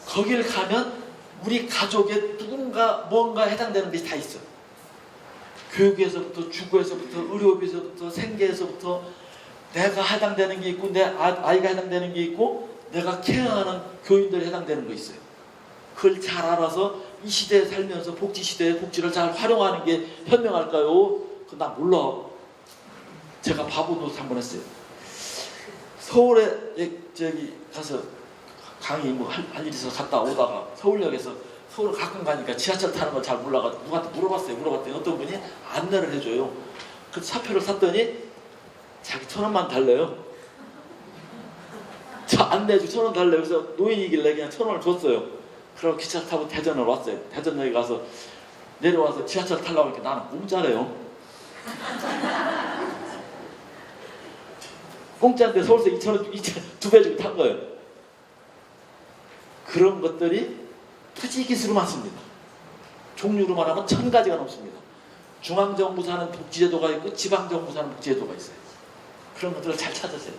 거기를 가면 우리 가족의 누군가 뭔가 해당되는 것이 다 있어요. 교육에서부터 주거에서부터 의료비에서부터 생계에서부터 내가 해당되는 게 있고 내 아이가 해당되는 게 있고 내가 케어하는 교인들이 해당되는 거 있어요. 그걸 잘 알아서 이 시대에 살면서 복지시대에 복지를 잘 활용하는 게 현명할까요? 그건 나 몰라. 제가 바보 노릇 한번 했어요. 서울에 저기 가서 강의 뭐 할 일 있어서 갔다 오다가 서울역에서 서울 가끔 가니까 지하철 타는 걸 잘 몰라가지고 누구한테 물어봤어요. 물어봤더니 어떤 분이 안내를 해줘요. 그 차표를 샀더니 자기 1,000원만 달래요. 저 안내해주고 1,000원 달래요. 그래서 노인이길래 그냥 1,000원을 줬어요. 그러고 기차 타고 대전을 왔어요. 대전역에 가서 내려와서 지하철 타려고 하니까 나는 공짜래요. 공짜인데 서울서 2,000원, 2배 주고 탄 거예요. 그런 것들이 투지기수로 많습니다. 종류로 말하면 1,000가지가 넘습니다. 중앙정부 사는 복지제도가 있고 지방정부 사는 복지제도가 있어요. 그런 것들을 잘 찾으세요.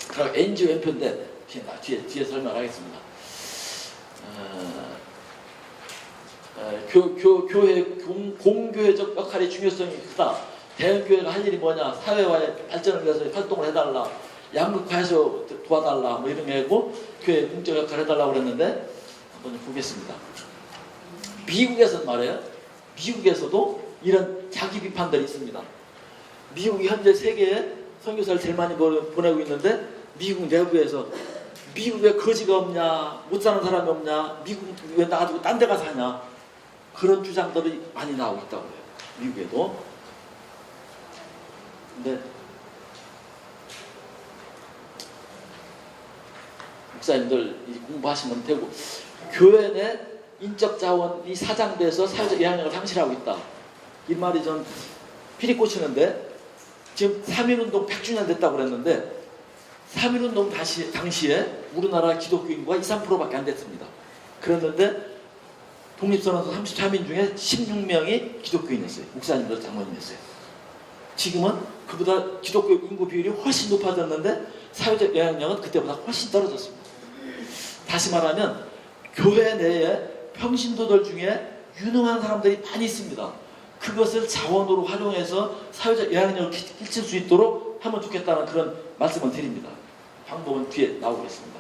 그럼 NGO NPO인데 뒤에 설명하겠습니다. 교회 공교회적 역할의 중요성이 크다. 대형교회가 할 일이 뭐냐, 사회와의 발전을 위해서 활동을 해달라, 양극화해서 도와달라, 뭐 이런 게 있고 교회 공적 역할을 해달라고 그랬는데 한번 보겠습니다. 미국에서는 말이에요. 미국에서도 이런 자기 비판들이 있습니다. 미국이 현재 세계에 선교사를 제일 많이 보내고 있는데 미국 내부에서 미국에 거지가 없냐, 못 사는 사람이 없냐, 미국 왜 나가지고 딴 데 가서 하냐, 그런 주장들이 많이 나오고 있다고 해요. 미국에도. 근데 목사님들 공부하시면 되고, 교회 내 인적 자원이 사장돼서 사회적 영향력을 상실하고 있다. 이 말이 전 피리 꽂히는데, 지금 3.1운동 100주년 됐다고 그랬는데 3.1운동 당시에 우리나라 기독교 인구가 2, 3%밖에 안 됐습니다. 그랬는데 독립선언서 33인 중에 16명이 기독교인이었어요. 목사님들, 장로님이었어요. 지금은 그보다 기독교 인구 비율이 훨씬 높아졌는데 사회적 영향력은 그때보다 훨씬 떨어졌습니다. 다시 말하면 교회 내에 평신도들 중에 유능한 사람들이 많이 있습니다. 그것을 자원으로 활용해서 사회적 영향력을 끼칠 수 있도록 하면 좋겠다는 그런 말씀을 드립니다. 방법은 뒤에 나오겠습니다.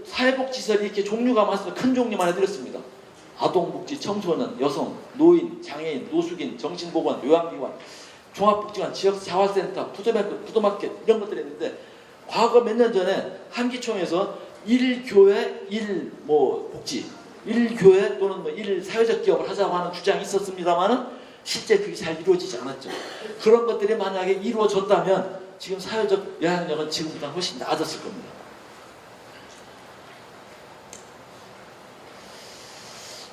사회복지시설이 이렇게 종류가 많습니다. 큰 종류만 해드렸습니다. 아동복지, 청소년, 여성, 노인, 장애인, 노숙인, 정신보건, 요양기관, 종합복지관, 지역자활센터, 푸드마켓 이런 것들이 있는데, 과거 몇 년 전에 한기총에서 1교회 1복지, 1교회 또는 1사회적 기업을 하자고 하는 주장이 있었습니다만은 실제 그게 잘 이루어지지 않았죠. 그런 것들이 만약에 이루어졌다면 지금 사회적 영향력은 지금보다 훨씬 나아졌을 겁니다.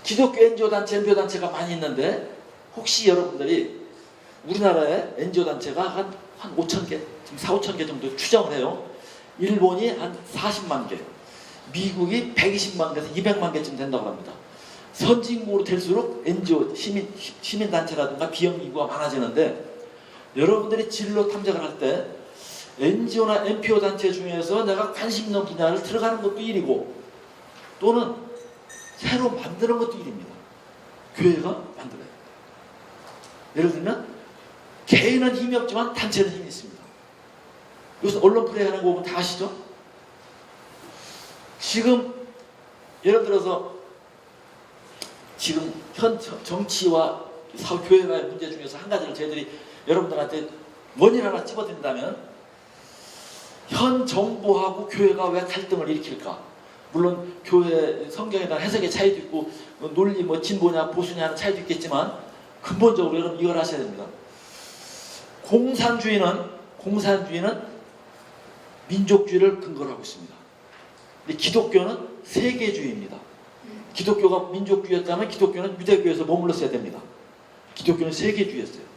기독교 NGO 단체, NPO 단체가 많이 있는데 혹시 여러분들이 우리나라에 NGO 단체가 한 5천 개, 지금 4, 5천 개 정도 추정을 해요. 일본이 한 40만 개, 미국이 120만 개에서 200만 개쯤 된다고 합니다. 선진국으로 될수록 NGO, 시민단체라든가 비영리기구가 많아지는데 여러분들이 진로 탐색을 할 때 NGO나 NPO 단체 중에서 내가 관심 있는 분야를 들어가는 것도 일이고 또는 새로 만드는 것도 일입니다. 교회가 만들어요. 예를 들면 개인은 힘이 없지만 단체는 힘이 있습니다. 요새 언론 플레이하는 거 보면 다 아시죠? 지금 예를 들어서 지금 현 정치와 교회와의 문제 중에서 한 가지를 저희들이 여러분들한테 원인 하나 집어드린다면 현 정부하고 교회가 왜 갈등을 일으킬까? 물론 교회 성경에 대한 해석의 차이도 있고 논리 뭐 진보냐 보수냐 하는 차이도 있겠지만 근본적으로 여러분 이걸 하셔야 됩니다. 공산주의는 민족주의를 근거로 하고 있습니다. 근데 기독교는 세계주의입니다. 기독교가 민족주의였다면 기독교는 유대교에서 머물렀어야 됩니다. 기독교는 세계주의였어요.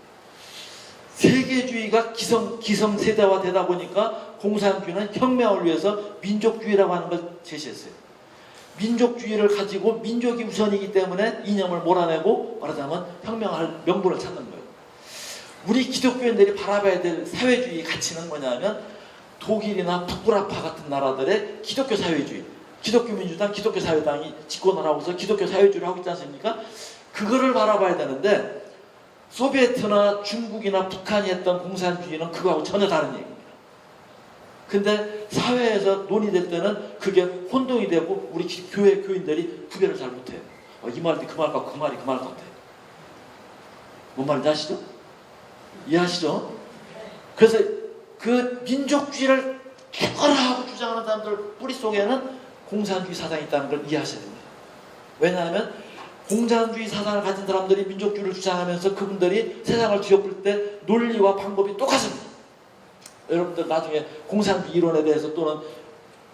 세계주의가 기성세대화 되다 보니까 공산주의는 혁명을 위해서 민족주의라고 하는 걸 제시했어요. 민족주의를 가지고 민족이 우선이기 때문에 이념을 몰아내고 말하자면 혁명할 명분을 찾는 거예요. 우리 기독교인들이 바라봐야 될 사회주의 가치는 뭐냐면 독일이나 북부라파 같은 나라들의 기독교 사회주의, 기독교 민주당, 기독교 사회당이 집권을 하고서 기독교 사회주의를 하고 있지 않습니까? 그거를 바라봐야 되는데 소비에트나 중국이나 북한이 했던 공산주의는 그거하고 전혀 다른 얘기입니다. 근데 사회에서 논의될 때는 그게 혼동이 되고 우리 교회 교인들이 구별을 잘 못해요. 이 말이 그 말 같고 그 말이 그 말 같아. 뭔 말인지 아시죠? 이해하시죠? 그래서 그 민족주의를 개걸하고 주장하는 사람들 뿌리 속에는 공산주의 사상이 있다는 걸 이해하셔야 됩니다. 왜냐하면 공산주의 사상을 가진 사람들이 민족주의를 주장하면서 그분들이 세상을 뒤엎을 때 논리와 방법이 똑같습니다. 여러분들 나중에 공산주의 이론에 대해서 또는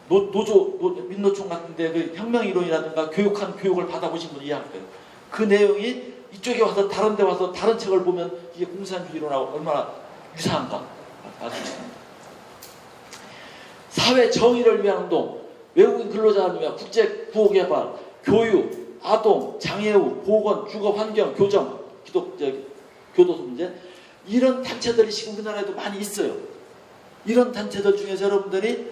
민노총 같은 데 그 혁명 이론이라든가 교육을 받아보신 분이 이해할 거예요. 그 내용이 이쪽에 와서 다른 데 와서 다른 책을 보면 이게 공산주의 이론하고 얼마나 유사한가 알 수 있습니다. 사회 정의를 위한 운동, 외국인 근로자를 위한 국제 구호개발, 교육, 아동, 장애우, 보건, 주거 환경, 교정, 교도소 문제 이런 단체들이 지금 우리나라에도 많이 있어요. 이런 단체들 중에서 여러분들이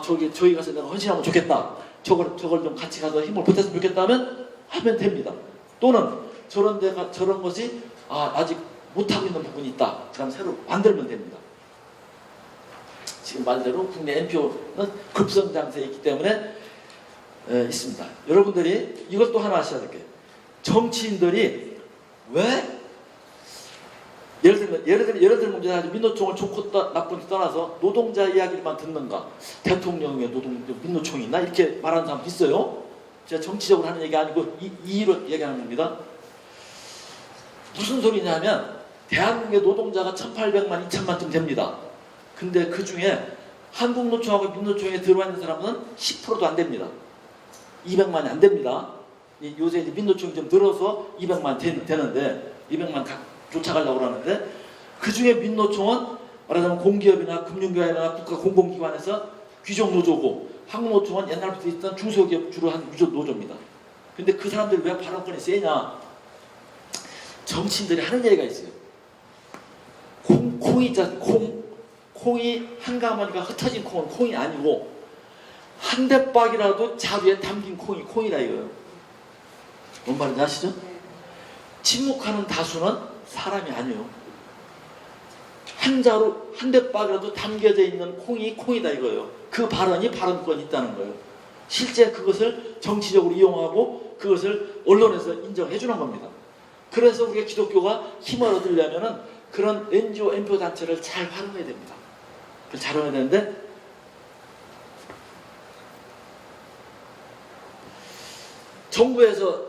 저기 가서 내가 헌신하면 좋겠다. 저걸 좀 같이 가서 힘을 보탰으면 좋겠다면 하면 됩니다. 또는 저런 것이 아직 못하고 있는 부분이 있다. 그럼 새로 만들면 됩니다. 지금 말대로 국내 NPO는 급성장세에 있기 때문에 있습니다. 여러분들이 이걸 또 하나 아셔야 될 게 정치인들이 왜 예를 들면 문제는 민노총을 좋고 나쁜 떠나서 노동자 이야기만 듣는가? 대통령의 민노총이 있나? 이렇게 말하는 사람도 있어요. 제가 정치적으로 하는 얘기 아니고 이의로 얘기하는 겁니다. 무슨 소리냐면 대한민국의 노동자가 1,800만, 2,000만쯤 됩니다. 근데 그 중에 한국노총하고 민노총에 들어와 있는 사람은 10%도 안 됩니다. 200만이 안 됩니다. 요새 이제 민노총이 좀 늘어서 200만 되는데 200만 쫓아가려고 하는데 그 중에 민노총은 말하자면 공기업이나 금융기관이나 국가 공공기관에서 귀족노조고 한국노총은 옛날부터 있던 중소기업 주로 한 노조입니다. 근데 그 사람들이 왜 발언권이 세냐? 정치인들이 하는 얘기가 있어요. 콩이 한가마니까 흩어진 콩은 콩이 아니고 한 대박이라도 자루에 담긴 콩이라 이거예요. 뭔 말인지 아시죠? 침묵하는 다수는 사람이 아니에요. 한 자루 한 대박이라도 담겨져 있는 콩이다 이거예요. 그 발언이 발언권이 있다는 거예요. 실제 그것을 정치적으로 이용하고 그것을 언론에서 인정해 주는 겁니다. 그래서 우리가 기독교가 힘을 얻으려면은 그런 NGO, NPO 단체를 잘 활용해야 됩니다. 잘 활용해야 되는데 정부에서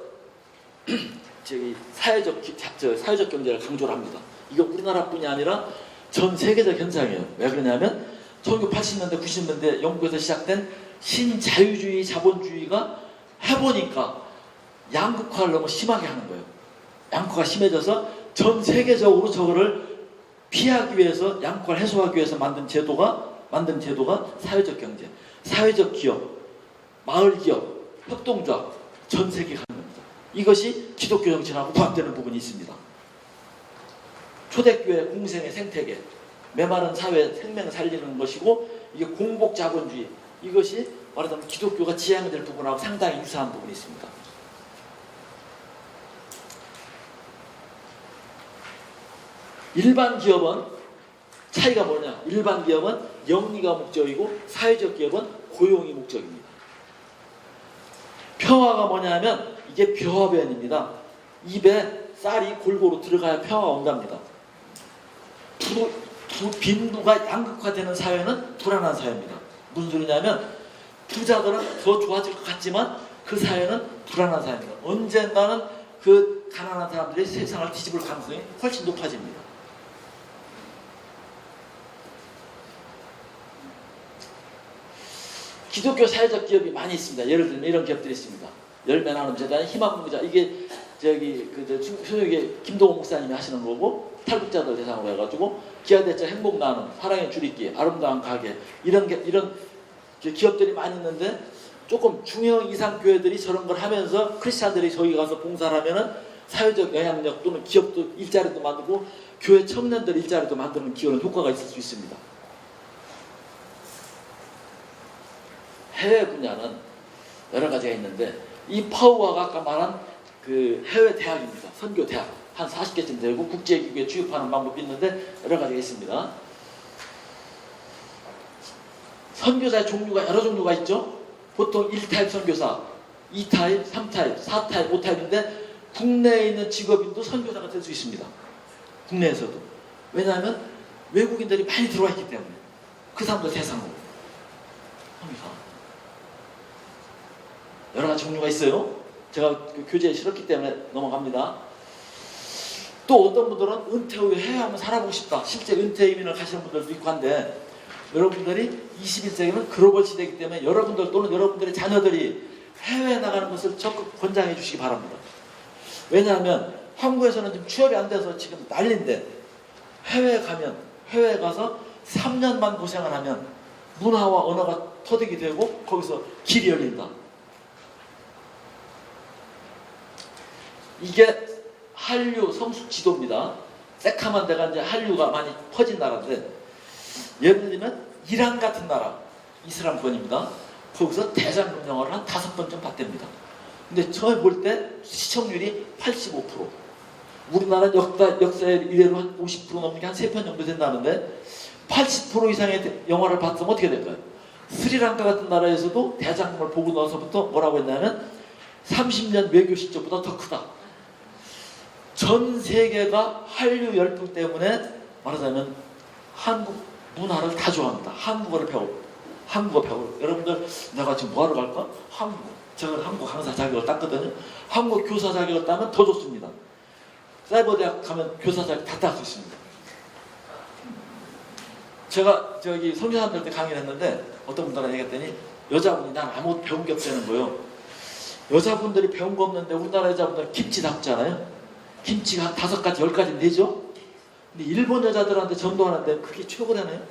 사회적 경제를 강조를 합니다. 이거 우리나라뿐이 아니라 전 세계적 현상이에요. 왜 그러냐면 1980년대, 90년대 영국에서 시작된 신자유주의, 자본주의가 해보니까 양극화를 너무 심하게 하는 거예요. 양극화가 심해져서 전 세계적으로 저거를 피하기 위해서, 양극화를 해소하기 위해서 만든 제도가 사회적 경제, 사회적 기업, 마을 기업, 협동조합, 전 세계가 하는 겁니다. 이것이 기독교 정신하고 부합되는 부분이 있습니다. 초대교회 공생의 생태계, 메마른 사회 생명을 살리는 것이고, 이게 공복자본주의, 이것이 말하자면 기독교가 지향이 될 부분하고 상당히 유사한 부분이 있습니다. 일반 기업은 차이가 뭐냐? 일반 기업은 영리가 목적이고 사회적 기업은 고용이 목적입니다. 평화가 뭐냐면 이게 벼변입니다. 입에 쌀이 골고루 들어가야 평화가 온답니다. 빈부가 양극화되는 사회는 불안한 사회입니다. 무슨 소리냐면 부자들은 더 좋아질 것 같지만 그 사회는 불안한 사회입니다. 언젠가는 그 가난한 사람들이 세상을 뒤집을 가능성이 훨씬 높아집니다. 기독교 사회적 기업이 많이 있습니다. 예를 들면 이런 기업들이 있습니다. 열매나눔재단, 희망공자, 이게 저녁에 김동호 목사님이 하시는 거고, 탈북자들 대상으로 해가지고 기아대처 행복나눔, 사랑의 줄잇기, 아름다운 가게, 이런 기업들이 많이 있는데, 조금 중형 이상 교회들이 저런 걸 하면서 크리스찬들이 저기 가서 봉사를 하면은 사회적 영향력 또는 기업도 일자리도 만들고 교회 청년들 일자리도 만드는 기여는 효과가 있을 수 있습니다. 해외 분야는 여러 가지가 있는데, 이 파우아가 아까 말한 그 해외 대학입니다. 선교 대학 한 40개쯤 되고 국제기구에 취업하는 방법이 있는데 여러 가지가 있습니다. 선교사의 종류가 여러 종류가 있죠. 보통 1타입 선교사, 2타입, 3타입, 4타입, 5타입인데 국내에 있는 직업인도 선교사가 될 수 있습니다. 국내에서도. 왜냐하면 외국인들이 많이 들어와 있기 때문에 그 사람들 대상으로 선교사. 여러 가지 종류가 있어요. 제가 교재에 실었기 때문에 넘어갑니다. 또 어떤 분들은 은퇴 후에 해외 한번 살아보고 싶다. 실제 은퇴 이민을 가시는 분들도 있고 한데, 여러분들이 21세기는 글로벌 시대이기 때문에 여러분들 또는 여러분들의 자녀들이 해외에 나가는 것을 적극 권장해 주시기 바랍니다. 왜냐하면 한국에서는 지금 취업이 안 돼서 지금 난리인데, 해외에 가서 3년만 고생을 하면 문화와 언어가 터득이 되고 거기서 길이 열린다. 이게 한류 성숙 지도입니다. 새카만 데가 이제 한류가 많이 퍼진 나라인데, 예를 들면 이란 같은 나라, 이슬람권입니다. 거기서 대장 금영화를 한 5번쯤 봤답니다. 근데 처음에 볼 때 시청률이 85%. 우리나라 역사에 이래로 한 50% 넘는 게 한 3편 정도 된다는데, 80% 이상의 영화를 봤으면 어떻게 될까요? 스리랑카 같은 나라에서도 대장금을 보고 나서부터 뭐라고 했냐면 30년 외교 실적보다 더 크다. 전 세계가 한류 열풍 때문에 말하자면 한국 문화를 다 좋아합니다. 한국어 배우고. 여러분들 내가 지금 뭐하러 갈까? 한국어. 제가 한국 강사 자격을 땄거든요. 한국 교사 자격을 따면 더 좋습니다. 사이버대학 가면 교사 자격 다 딸 수 있습니다. 제가 저기 선교사님들한테 강의를 했는데 어떤 분들한테 얘기했더니 여자분이 난 아무것도 배운 게 없다는 거예요. 여자분들이 배운 거 없는데 우리나라 여자분들은 김치 담잖아요. 김치가 한 5가지, 10가지 내죠? 근데 일본 여자들한테 전도하는데 그게 최고라네요.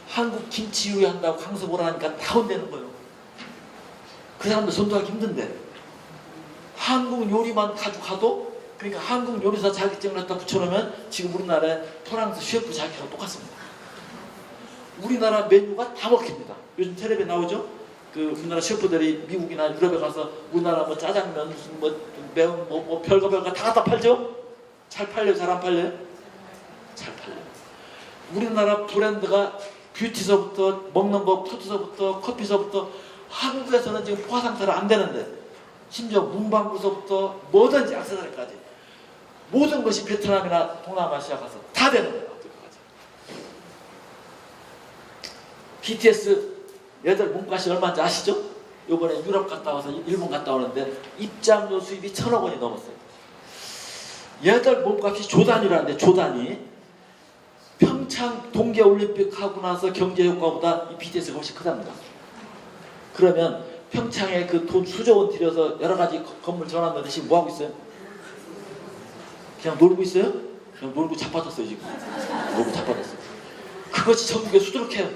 한국 김치 요리한다고 강서 보라 하니까 다 혼내는 거예요. 그 사람들 전도하기 힘든데. 한국 요리만 가지고 가도, 그러니까 한국 요리사 자격증을 갖다 붙여놓으면 지금 우리나라의 프랑스 셰프 자격증과 똑같습니다. 우리나라 메뉴가 다 먹힙니다. 요즘 텔레비에 나오죠? 그 우리나라 셰프들이 미국이나 유럽에 가서 우리나라 뭐 짜장면 무슨 매운 별거 다 갖다 팔죠? 잘 팔려요? 잘 안 팔려요? 잘 팔려요. 우리나라 브랜드가 뷰티서부터 먹는 거, 푸드서부터 커피서부터 한국에서는 지금 포화 상태로 안 되는데, 심지어 문방구서부터 뭐든지 액세서리까지 모든 것이 베트남이나 동남아시아 가서 다 되는 거예요. BTS 얘들 몸값이 얼마인지 아시죠? 요번에 유럽 갔다 와서 일본 갔다 오는데 입장료 수입이 1,000억 원이 넘었어요. 얘들 몸값이 조단위라는데, 조단위. 평창 동계올림픽 하고 나서 경제 효과보다 이 BTS가 훨씬 크답니다. 그러면 평창에 그 돈 수조 원 들여서 여러 가지 건물 전환하는데 지금 뭐 하고 있어요? 그냥 놀고 있어요? 그냥 놀고 자빠졌어요 지금. 놀고 자빠졌어요. 그것이 전국에 수두룩해요.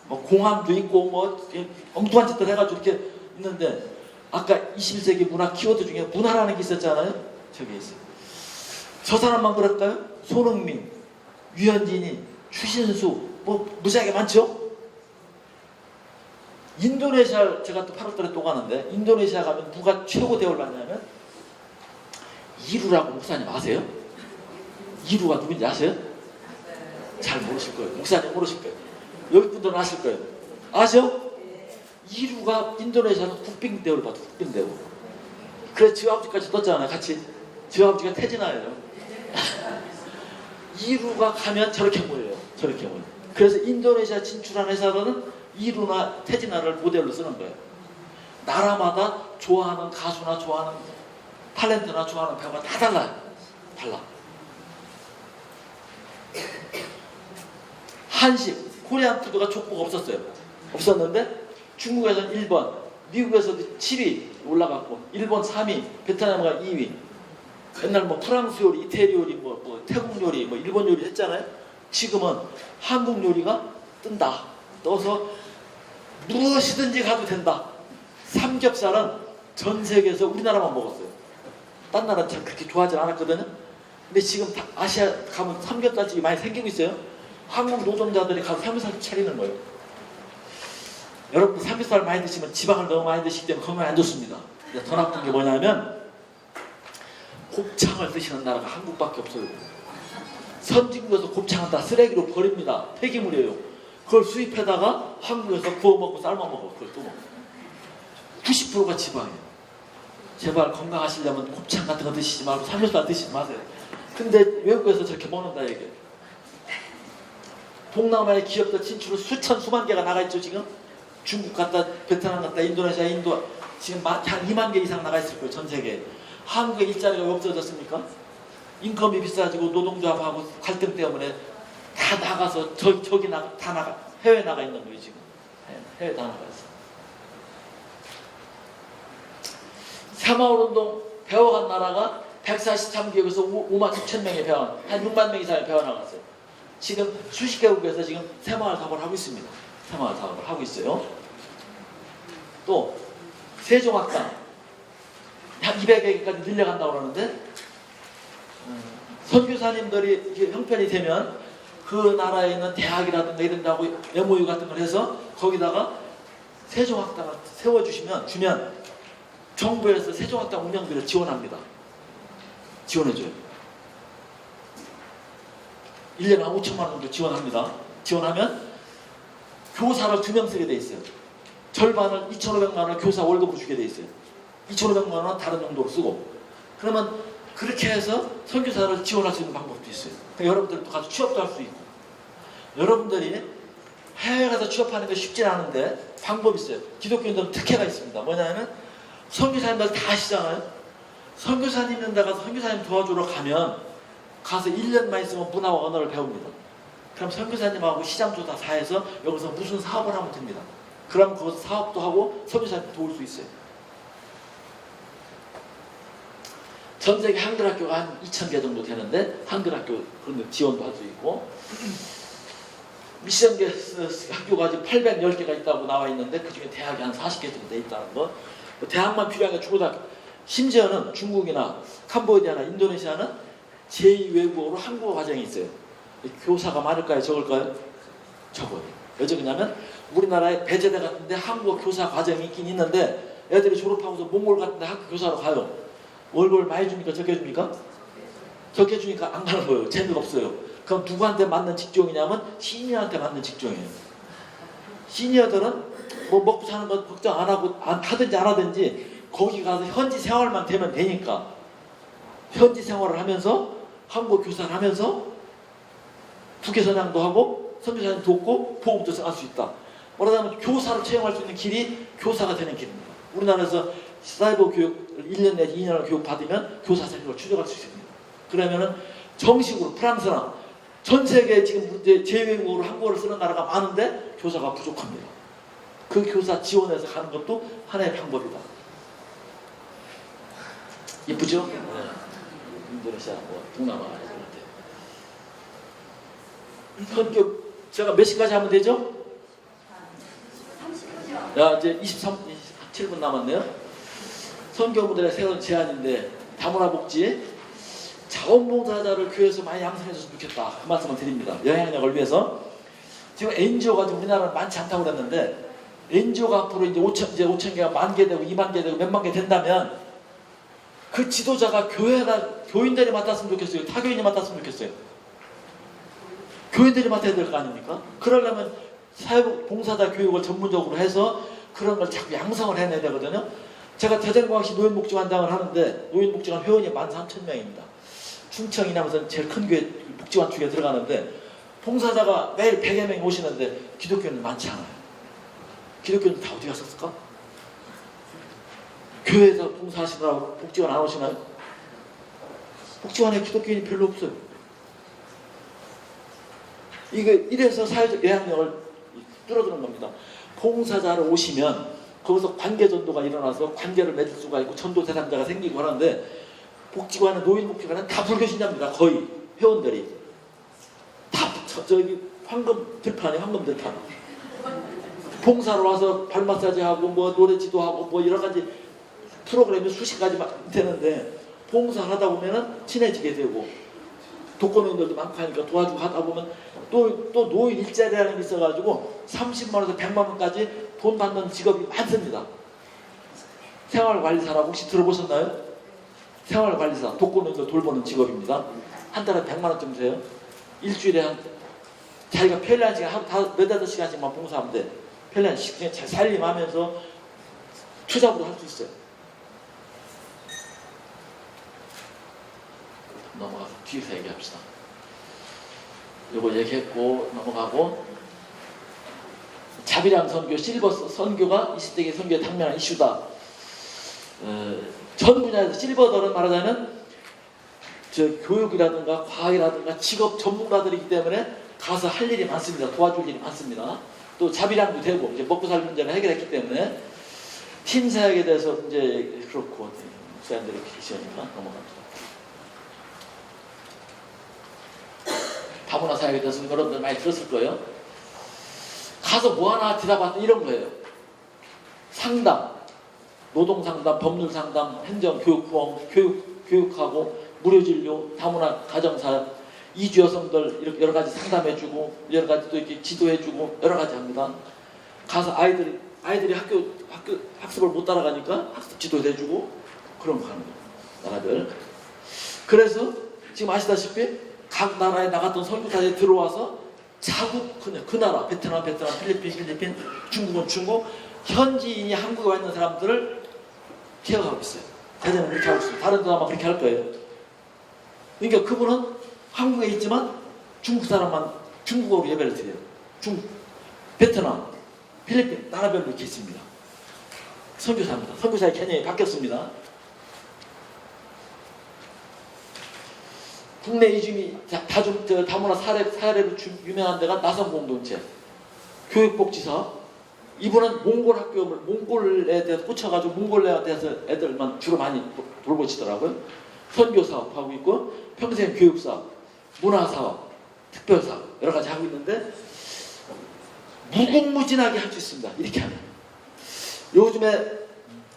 뭐 공항도 있고 뭐 엉뚱한 짓들 해가지고 이렇게 있는데 아까 21세기 문화 키워드 중에 문화라는 게 있었잖아요. 저기 있어요. 저 사람만 그럴까요? 손흥민, 유현진이, 추신수 뭐 무지하게 많죠? 인도네시아 제가 또 8월달에 또 가는데 인도네시아 가면 누가 최고 대우를 받냐면 이루라고 목사님 아세요? 이루가 누군지 아세요? 잘 모르실 거예요. 목사님 모르실 거예요. 여기 분들은 아실 거예요. 아세요? 이루가 인도네시아는 국빈 대우를 받아. 국빈 대우. 그래서 저 아버지까지 떴잖아요. 같이. 저 아버지가 태진아예요. 이루가 가면 저렇게 모여요. 저렇게 모여요. 그래서 인도네시아 진출한 회사들은 이루나 태진아를 모델로 쓰는 거예요. 나라마다 좋아하는 가수나 좋아하는 탤런트나 좋아하는 배우가 다 달라요. 달라. 한식, 코리안 푸드가 족보가 없었어요. 없었는데 중국에서는 1번, 미국에서도 7위 올라갔고 일본 3위, 베트남가 2위. 옛날 뭐 프랑스 요리, 이태리 요리, 뭐 태국 요리, 뭐 일본 요리 했잖아요. 지금은 한국 요리가 뜬다. 떠서 무엇이든지 가도 된다. 삼겹살은 전 세계에서 우리나라만 먹었어요. 딴 나라는 참 그렇게 좋아하지 않았거든요. 근데 지금 아시아 가면 삼겹살집이 많이 생기고 있어요. 한국 노동자들이 가서 삼겹살 차리는 거예요. 여러분 삼겹살 많이 드시면 지방을 너무 많이 드시기 때문에 건강에 안 좋습니다. 더 나쁜 게 뭐냐면 곱창을 드시는 나라가 한국밖에 없어요. 선진국에서 곱창은 다 쓰레기로 버립니다. 폐기물이에요. 그걸 수입해다가 한국에서 구워 먹고 삶아 먹어. 그걸 또 먹어. 90%가 지방이에요. 제발 건강하시려면 곱창 같은 거 드시지 말고 삼겹살 드시지 마세요. 근데 외국에서 저렇게 먹는다 얘기해요. 동남아의 기업들 진출을 수천 수만 개가 나가 있죠 지금. 중국 갔다 베트남 갔다 인도네시아 인도 지금 한 2만 개 이상 나가 있을 거예요 전 세계에. 한국에 일자리가 왜 없어졌습니까? 인건비 비싸지고 노동조합하고 갈등 때문에 다 나가서 저기 다 나가 해외 나가 있는 거예요 지금. 해외 다 나가 있어. 새마을운동 배워간 나라가 143개국에서 5만 6천 명의 배원, 한 6만 명 이상의 배워 나갔어요. 지금 수십 개국에서 지금 새마을 사업을 하고 있습니다. 새마을 사업을 하고 있어요. 또 세종학당 한 200개까지 늘려간다고 그러는데 선교사님들이 형편이 되면 그 나라에 있는 대학이라든가 이런 데하고 MOU 같은 걸 해서 거기다가 세종학당을 세워주면 정부에서 세종학당 운영비를 지원합니다. 지원해줘요. 1년에 한 5천만 원 정도 지원합니다. 지원하면 교사를 2명 쓰게 돼 있어요. 절반을 2,500만 원을 교사 월급으로 주게 돼 있어요. 2,500만 원은 다른 용도로 쓰고. 그러면 그렇게 해서 선교사를 지원할 수 있는 방법도 있어요. 그러니까 여러분들도 가서 취업도 할 수 있고. 여러분들이 해외 가서 취업하는 게 쉽지 않은데 방법이 있어요. 기독교인들은 특혜가 있습니다. 뭐냐면 선교사님들 다 아시잖아요. 선교사님 있는 데 가서 선교사님 도와주러 가서 1년만 있으면 문화와 언어를 배웁니다. 그럼 선교사님하고 시장조사 다 해서 여기서 무슨 사업을 하면 됩니다. 그럼 거기서 사업도 하고 선교사님 도울 수 있어요. 전 세계 한글 학교가 한 2,000개 정도 되는데 한글 학교 그런 데 지원도 할 수 있고 미션 학교가 아직 810개가 있다고 나와 있는데 그중에 대학이 한 40개 정도 돼 있다는 거. 대학만 필요한 게 중고등학교. 심지어는 중국이나 캄보디아나 인도네시아는 제2외국어로 한국어 과정이 있어요. 교사가 많을까요? 적을까요? 적어요. 왜 적으냐면 우리나라에 배제대 같은데 한국어 교사 과정이 있긴 있는데 애들이 졸업하고서 몽골 같은데 학교 교사로 가요. 월급을 많이 줍니까? 적게 줍니까? 적게 주니까 안 가는 거예요. 재미가 없어요. 그럼 누구한테 맞는 직종이냐면 시니어한테 맞는 직종이에요. 시니어들은 뭐 먹고 사는 거 걱정 안 하고 하든지 안 하든지 거기 가서 현지 생활만 되면 되니까 현지 생활을 하면서 한국어 교사를 하면서 부교선양도 하고 선교사님 돕고 보험도 할 수 있다. 말하자면 교사를 채용할 수 있는 길이 교사가 되는 길입니다. 우리나라에서 사이버 교육 1년 내지 2년을 교육 받으면 교사 자격을 취득할 수 있습니다. 그러면은 정식으로 프랑스나 전 세계에 지금 제2외국어로 한국어를 쓰는 나라가 많은데 교사가 부족합니다. 그 교사 지원해서 가는 것도 하나의 방법이다. 이쁘죠? 네. 인도네시아, 뭐 동남아 이런 데. 선교 제가 몇 시까지 하면 되죠? 야, 이제 27분 남았네요. 선교무들의 세운 제안인데 다문화 복지 자원봉사자를 교회에서 많이 양성해줬으면 좋겠다. 그 말씀을 드립니다. 영향력을 위해서. 지금 NGO가 우리나라는 많지 않다고 그랬는데 NGO가 앞으로 이제 5천 개가 10,000개 되고 20,000개 되고 몇만 개 된다면 그 지도자가 교인들이 맡았으면 좋겠어요. 타교인이 맡았으면 좋겠어요. 교인들이 맡아야 될 거 아닙니까? 그러려면 사회봉사자 교육을 전문적으로 해서 그런 걸 자꾸 양성을 해내야 되거든요. 제가 대전광역시 노인복지관장을 하는데 노인복지관 회원이 13,000명입니다. 충청 이남에서는 제일 큰 교회 복지관 축에 들어가는데 봉사자가 매일 100여 명이 오시는데 기독교는 많지 않아요. 기독교는 다 어디 갔었을까? 교회에서 봉사하시느라고 복지관 안 오시나요? 복지관에 기독교인이 별로 없어요. 이래서 사회적 영향력을 뚫어주는 겁니다. 봉사자로 오시면 거기서 관계전도가 일어나서 관계를 맺을 수가 있고 전도 대상자가 생기고 하는데 복지관은 노인복지관은 다 불교신자입니다. 거의 회원들이 다 저기 황금 들판에 황금 들판. 봉사로 와서 발 마사지하고 뭐 노래 지도하고 뭐 여러 가지 프로그램이 수십 가지 되는데 봉사하다 보면은 친해지게 되고 독거노인들도 많고 하니까 도와주고 하다 보면 또 노인 일자리라는 게 있어가지고 30만 원에서 100만 원까지 돈 받는 직업이 많습니다. 생활관리사라고 혹시 들어보셨나요? 생활관리사, 독거노인들 돌보는 직업입니다. 한 달에 100만 원쯤 세요. 일주일에 자기가 편리한 시간 하루 몇다섯 시간씩만 봉사하면 돼. 편리한 시간 잘 살림하면서 투잡으로 할 수 있어요. 넘어가서 뒤에서 얘기합시다. 요거 얘기했고 넘어가고 자비랑 선교, 실버 선교가 20세기 선교의 당면한 이슈다. 전 분야에서 실버들은 말하자면 저 교육이라든가 과학이라든가 직업 전문가들이기 때문에 가서 할 일이 많습니다. 도와줄 일이 많습니다. 또 자비랑도 되고 이제 먹고 살 문제를 해결했기 때문에 팀 사역에 대해서 이제 그렇고 목사님들이 계시니까 넘어갑니다. 다문화 사역에 대해서 여러분들 많이 들었을 거예요. 가서 뭐 하나 대답하는 이런 거예요. 상담, 노동상담, 법률상담, 행정, 교육 후원, 교육하고 무료 진료, 다문화 가정사역, 이주 여성들 이렇게 여러 가지 상담해주고 여러 가지 또 이렇게 지도해주고 여러 가지 합니다. 가서 아이들이 학습을 못 따라가니까 학습 지도도 해주고 그런 거 하는 거예요. 나라들. 그래서 지금 아시다시피 각 나라에 나갔던 선교사들이 들어와서 자국 그 나라 베트남, 필리핀, 중국은 중국 현지인이 한국에 와 있는 사람들을 케어하고 있어요. 대전은 그렇게 하고 있어요. 다른 데도 아마 그렇게 할 거예요. 그러니까 그분은 한국에 있지만 중국 사람만 중국어로 예배를 드려요. 베트남, 필리핀 나라별로 이렇게 있습니다. 선교사입니다. 선교사의 개념이 바뀌었습니다. 국내 이주민이 다문화 사례로 유명한 데가 나선공동체, 교육복지사. 이분은 몽골 학교를 몽골에 대해서 꽂혀가지고 몽골에 대해서 애들만 주로 많이 돌보시더라고요. 선교사업 하고 있고 평생 교육사업, 문화사업, 특별사업 여러 가지 하고 있는데 무궁무진하게 할 수 있습니다. 이렇게 하면. 요즘에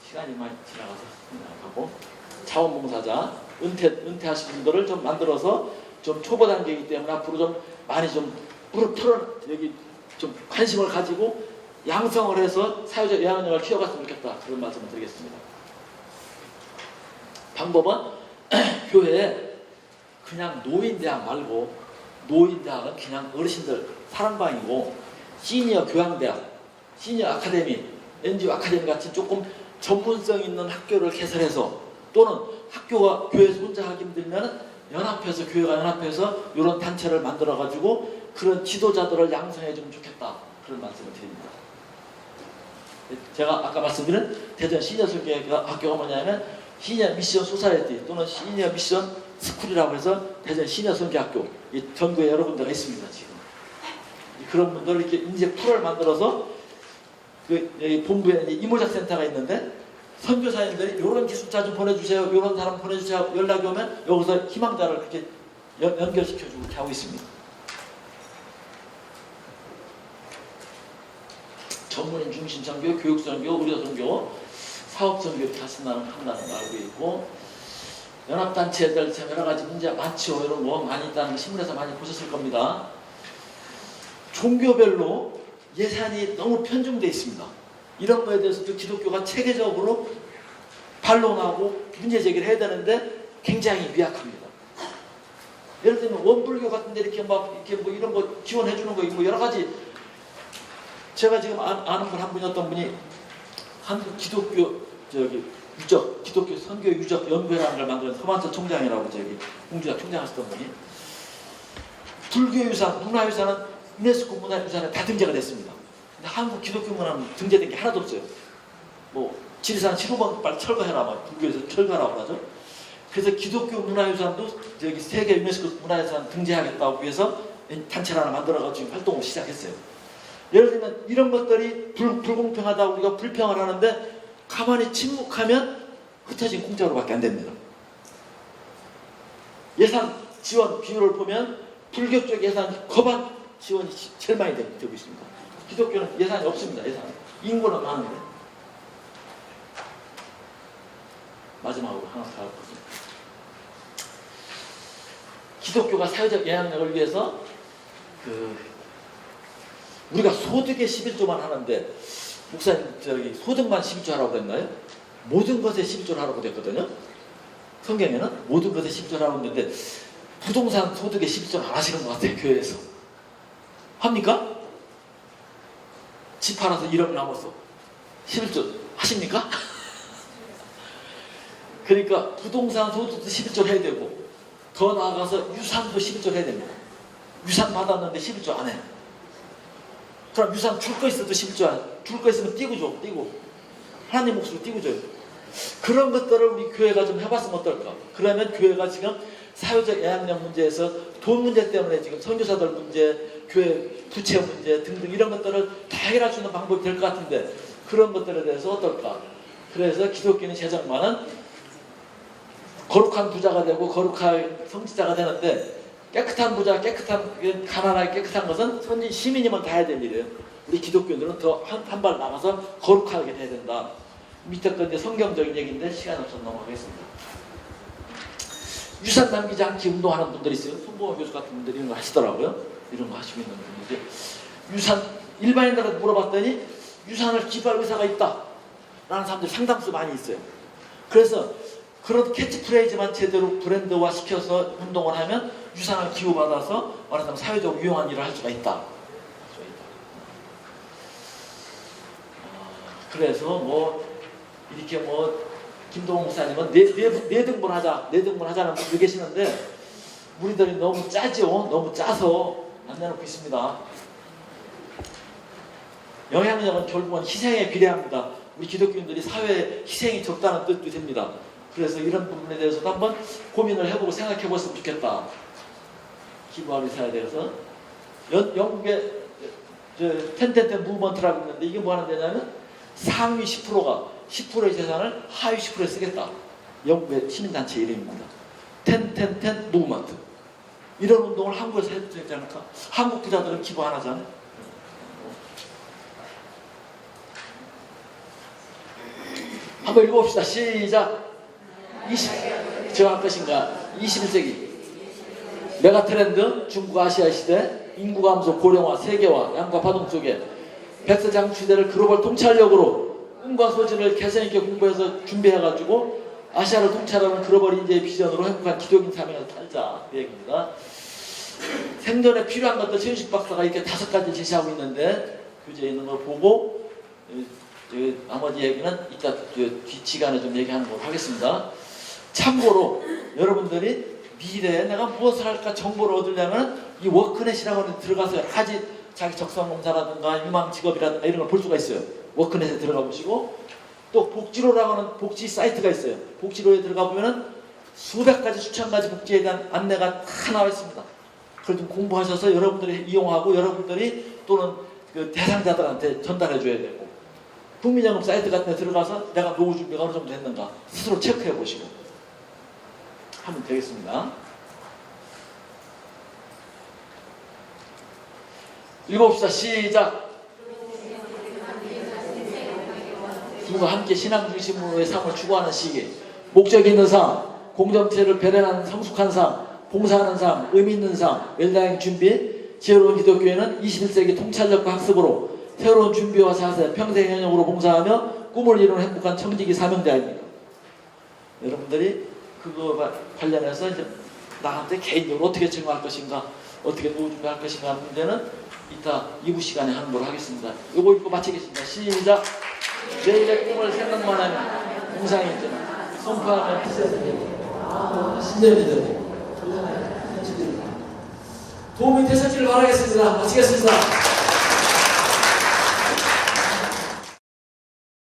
시간이 많이 지나가서 하고 자원봉사자 은퇴하신 분들을 좀 만들어서 좀 초보 단계이기 때문에 앞으로 좀 많이 좀 여기 좀 관심을 가지고 양성을 해서 사회적 영향력을 키워갔으면 좋겠다. 그런 말씀을 드리겠습니다. 방법은 교회에 그냥 노인대학 말고 노인대학은 그냥 어르신들 사랑방이고 시니어 교양대학, 시니어 아카데미, NGO 아카데미 같이 조금 전문성 있는 학교를 개설해서 또는 학교가 교회에서 혼자 하기 힘들면 연합해서 교회가 연합해서 이런 단체를 만들어가지고 그런 지도자들을 양성해주면 좋겠다. 그런 말씀을 드립니다. 제가 아까 말씀드린 대전 시니어 선교학교가 뭐냐면 시니어 미션 소사이어티 또는 시니어 미션 스쿨이라고 해서 대전 시니어 선교학교 전국에 여러 군데가 있습니다. 지금 그런 분들 이렇게 이제 풀을 만들어서 여기 본부에 이모작 센터가 있는데 선교사님들이 이런 기숙자 좀 보내주세요, 이런 사람 보내주세요 연락이 오면 여기서 희망자를 그렇게 연결시켜주고 이렇게 하고 있습니다. 전문인 중심 선교, 교육 선교, 의료 선교, 사업 선교 이렇게 한다는 거 알고 있고, 연합단체들 참 여러 가지 문제 많죠. 이런 거 많이 있다는 거 신문에서 많이 보셨을 겁니다. 종교별로 예산이 너무 편중되어 있습니다. 이런 거에 대해서도 기독교가 체계적으로 반론하고 문제 제기를 해야 되는데 굉장히 미약합니다. 예를 들면 원불교 같은 데 이렇게 뭐 이런 거 지원해 주는 거 있고 여러 가지. 제가 지금 아는 분 한 분이 어떤 분이 한국 기독교 유적, 기독교 선교 유적 연구회라는 걸 만든 서만철 총장이라고 홍주자 총장 하셨던 분이, 불교 유산, 문화 유산은 유네스코 문화 유산에 다 등재가 됐습니다. 근데 한국 기독교 문화는 등재된 게 하나도 없어요. 뭐 지리산 15번 빨리 철거해라, 막 불교에서 철거하라고 하죠. 그래서 기독교 문화 유산도 세계 유네스코 문화 유산 등재하겠다고 해서 단체를 하나 만들어가지고 지금 활동을 시작했어요. 예를 들면 이런 것들이 불공평하다고 우리가 불평을 하는데 가만히 침묵하면 흩어진 공짜로밖에 안 됩니다. 예산 지원 비율을 보면 불교 쪽 예산 거반 지원이 제일 많이 되고 있습니다. 기독교는 예산이 없습니다. 예산. 인구는 많은데. 마지막으로 하나 더 하겠습니다. 기독교가 사회적 영향력을 위해서 우리가 소득의 11조만 하는데, 목사님 소득만 11조 하라고 그랬나요? 모든 것에 11조를 하라고 됐거든요. 성경에는 모든 것에 11조를 하라고 했는데 부동산 소득에 11조를 안 하시는 것 같아요. 교회에서. 합니까? 집 팔아서 1억 남았어. 11조 하십니까? 그러니까 부동산 소득도 11조를 해야 되고, 더 나아가서 유산도 11조를 해야 됩니다. 유산 받았는데 11조 안 해. 그럼 유산 줄 거 있어도 11조 안 해. 줄 거 있으면 띄고 줘. 띄고. 하나님 몫으로 띄고 줘요. 그런 것들을 우리 교회가 좀 해봤으면 어떨까. 그러면 교회가 지금 사회적 영향력 문제에서 돈 문제 때문에 지금 선교사들 문제, 교회 부채 문제 등등 이런 것들을 다 해결할 수 있는 방법이 될 것 같은데, 그런 것들에 대해서 어떨까. 그래서 기독교는 재정만은 거룩한 부자가 되고 거룩한 성직자가 되는데, 깨끗한 부자, 깨끗한, 가난하게 깨끗한 것은 선진 시민이면 다 해야 될 일이에요. 우리 기독교인들은 더 한 발 나가서 거룩하게 해야 된다. 밑에 건 이제 성경적인 얘기인데 시간 없어서 넘어가겠습니다. 유산 남기지 않기 운동하는 분들이 있어요. 손보호 교수 같은 분들이 이런 거 하시더라고요. 이런 거 하시고 있는 분들이. 유산, 일반인들한테 물어봤더니 유산을 기부할 의사가 있다 라는 사람들이 상당수 많이 있어요. 그래서 그런 캐치프레이즈만 제대로 브랜드화 시켜서 운동을 하면 유산을 기부받아서 말하자면 사회적으로 유용한 일을 할 수가 있다. 그래서 뭐 이렇게 뭐 김동훈 목사님은 네 등분 하자는 분들 계시는데, 우리들이 너무 짜죠. 너무 짜서 안 내놓고 있습니다. 영향력은 결국은 희생에 비례합니다. 우리 기독교인들이 사회에 희생이 적다는 뜻도 됩니다. 그래서 이런 부분에 대해서도 한번 고민을 해보고 생각해 보셨으면 좋겠다. 기부하는 사회에 대해서. 영국의 텐텐텐 무브먼트라고 있는데, 이게 뭐 하는 데냐면 상위 10%가 10%의 재산을 하위 10%에 쓰겠다. 영국의 시민단체 이름입니다. 텐텐텐 무브먼트. 이런 운동을 한국에서 해도 되지 않을까? 한국 부자들은 기부 안 하잖아요. 한번 읽어봅시다. 시작. 제가 할 것인가? 21세기 메가트렌드, 중국 아시아 시대, 인구 감소, 고령화, 세계화, 양과 파동 속에 백세장수 시대를 글로벌 통찰력으로 꿈과 소진을 개성있게 공부해서 준비해가지고 아시아를 통찰하는 글로벌 인재의 비전으로 행복한 기독인 사명을 탈자, 그 얘기입니다. 생존에 필요한 것들 최윤식 박사가 이렇게 5가지 제시하고 있는데, 교재에 있는 걸 보고 나머지 얘기는 이따 뒷시간에 좀 얘기하는 걸로 하겠습니다. 참고로 여러분들이 미래에 내가 무엇을 할까 정보를 얻으려면 이 워크넷이라고 하는 데 들어가서 하지, 자기 적성검사라든가 유망 직업이라든가 이런 걸 볼 수가 있어요. 워크넷에 들어가 보시고, 또 복지로라고 하는 복지 사이트가 있어요. 복지로에 들어가 보면은 수백 가지, 수천 가지 복지에 대한 안내가 다 나와 있습니다. 그걸 좀 공부하셔서 여러분들이 이용하고 여러분들이 또는 그 대상자들한테 전달해 줘야 되고, 국민연금 사이트 같은 데 들어가서 내가 노후 준비가 어느 정도 됐는가 스스로 체크해 보시고 하면 되겠습니다. 읽어봅시다. 시작. 누가 함께 신앙 중심으로의 삶을 추구하는 시기, 목적이 있는 삶, 공동체를 배려하는 성숙한 삶, 봉사하는 삶, 의미 있는 삶, 웰다잉 준비, 지혜로운 기독교회는 21세기 통찰력과 학습으로 새로운 준비와 자세, 평생 현역으로 봉사하며 꿈을 이루는 행복한 청지기 사명자입니다. 여러분들이 그거 관련해서 이제 나한테 개인적으로 어떻게 적용할 것인가, 어떻게 노후 준비할 것인가 하는 문제는 이따 2부 시간에 하는 걸로 하겠습니다. 이거 읽고 마치겠습니다. 시작. 내일의 꿈을 생각만 하면 공상이 있잖아. 선포하면 신념이들 도움이 되셨기를 바라겠습니다. 마치겠습니다.